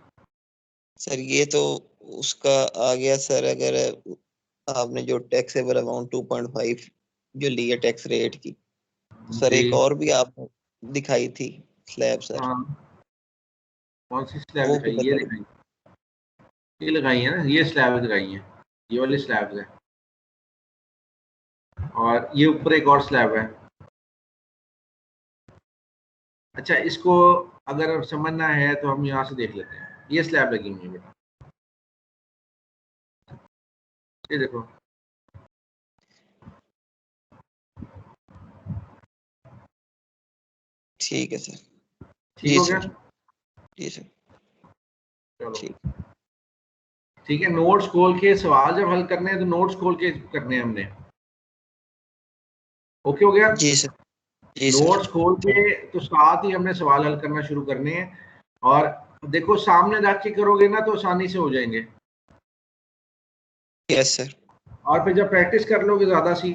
सर ये तो उसका आ गया सर। अगर आपने जो टैक्सेबल अमाउंट 2.5 जो लिया टैक्स रेट की, तो सर जी। एक और भी आपने दिखाई थी स्लैब सर, हाँ, कौन सी स्लैब वो दिखाई? किधर ये लगी? दिखाई, ये लगाई है ना, ये स्लैब लगाई है, ये वाली स्लैब है। और ये ऊपर एक और स्लैब है। अच्छा इसको अगर समझना है तो हम यहाँ से देख लेते हैं। ये स्लैब लगी हुई है बेटा, ये देखो। ठीक है सर। ठीक जी हो गया? सर, जी सर, चलो ठीक। ठीक है। नोट्स खोल के सवाल जब हल करने हैं तो नोट्स खोल के करने हैं हमने। ओके हो गया? जी सर, जी सर। नोट्स खोल के तो साथ ही हमने सवाल हल करना शुरू करने हैं। और देखो सामने जाके करोगे ना तो आसानी से हो जाएंगे। Yes sir. और फिर जब प्रैक्टिस कर लोगे ज्यादा सी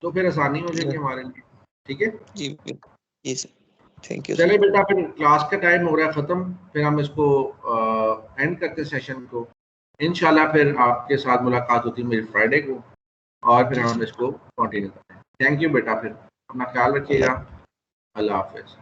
तो फिर आसानी हो जाएगी हमारे लिए। ठीक है जी जी सर, थैंक यू सर। चलिए बेटा, फिर क्लास का टाइम हो रहा है खत्म, फिर हम इसको एंड करते हैं सेशन को। इंशाल्लाह फिर आपके साथ मुलाकात होती है मेरी फ्राइडे को, और फिर जी हम सर। इसको कंटिन्यू करते हैं। थैंक यू बेटा, फिर अपना ख्याल रखिएगा। अल्लाह हाफिज।